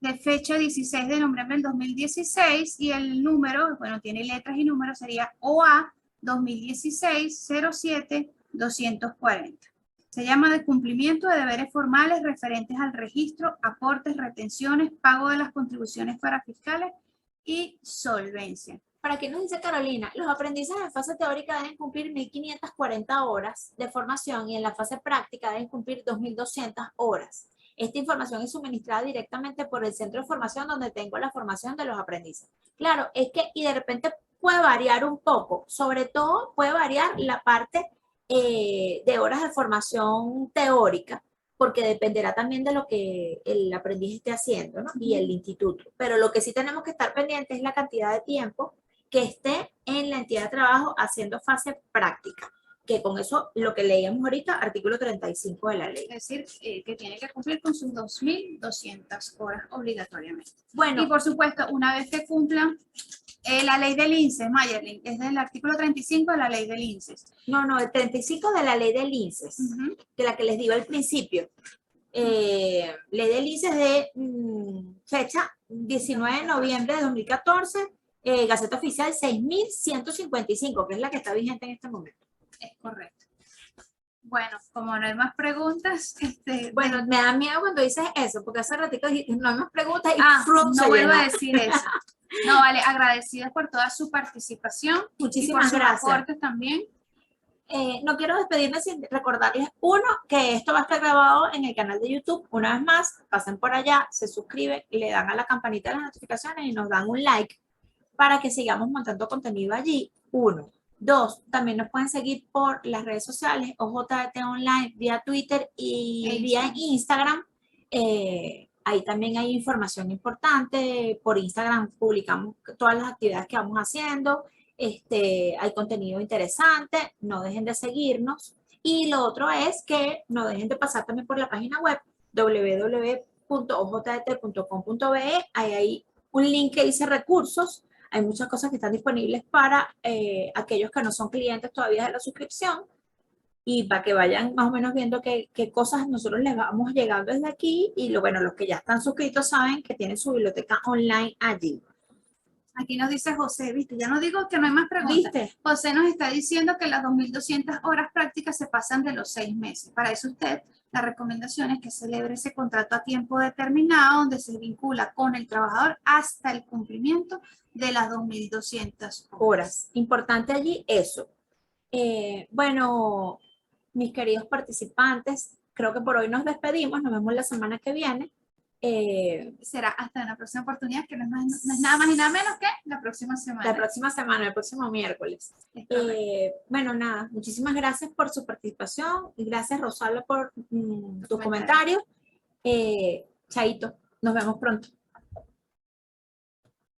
de fecha 16 de noviembre del 2016 y el número, bueno, tiene letras y números, sería OA 2016-07-240. Se llama de cumplimiento de deberes formales referentes al registro, aportes, retenciones, pago de las contribuciones para fiscales y solvencia. Para quien nos dice Carolina, los aprendices en fase teórica deben cumplir 1.540 horas de formación y en la fase práctica deben cumplir 2.200 horas. Esta información es suministrada directamente por el centro de formación donde tengo la formación de los aprendices. Claro, es que y de repente puede variar un poco, sobre todo puede variar la parte de horas de formación teórica, porque dependerá también de lo que el aprendiz esté haciendo, ¿no? Y el instituto. Pero lo que sí tenemos que estar pendientes es la cantidad de tiempo que esté en la entidad de trabajo haciendo fase práctica, que con eso lo que leíamos ahorita, artículo 35 de la ley. Es decir, que tiene que cumplir con sus 2.200 horas obligatoriamente. Bueno, y por supuesto, una vez que cumplan la ley del INSS, Mayerlin, es del artículo 35 de la ley del INSS. No, el 35 de la ley del INSS, de la que les digo al principio. Ley del INSS de fecha 19 de noviembre de 2014, Gaceta Oficial 6.155, que es la que está vigente en este momento. Es correcto. Bueno, como no hay más preguntas, bueno, me da miedo cuando dices eso, porque hace ratito dijiste, no hay más preguntas y no vuelvo a decir eso. No, vale, agradecidas por toda su participación. Muchísimas y por gracias. Sus aportes también. No quiero despedirme sin recordarles, uno, que esto va a estar grabado en el canal de YouTube. Una vez más, pasen por allá, se suscriben, le dan a la campanita de las notificaciones y nos dan un like para que sigamos montando contenido allí. Uno. Dos, también nos pueden seguir por las redes sociales, OJT Online, vía Twitter y vía Instagram. Ahí también hay información importante. Por Instagram publicamos todas las actividades que vamos haciendo. Hay contenido interesante. No dejen de seguirnos. Y lo otro es que no dejen de pasar también por la página web www.ojt.com.be. Ahí hay un link que dice recursos. Hay muchas cosas que están disponibles para aquellos que no son clientes todavía de la suscripción y para que vayan más o menos viendo qué cosas nosotros les vamos llegando desde aquí y bueno, los que ya están suscritos saben que tienen su biblioteca online allí. Aquí nos dice José, ¿viste? Ya no digo que no hay más preguntas. ¿Viste? José nos está diciendo que las 2.200 horas prácticas se pasan de los 6 meses. Para eso usted, la recomendación es que celebre ese contrato a tiempo determinado donde se vincula con el trabajador hasta el cumplimiento de las 2.200 horas. Importante allí eso. Bueno, mis queridos participantes, creo que por hoy nos despedimos. Nos vemos la semana que viene. Será hasta una próxima oportunidad, que no es nada más y nada menos que la próxima semana. La próxima semana, el próximo miércoles. Bueno, nada, muchísimas gracias por su participación y gracias, Rosalba, por tus comentarios. Chaito, nos vemos pronto.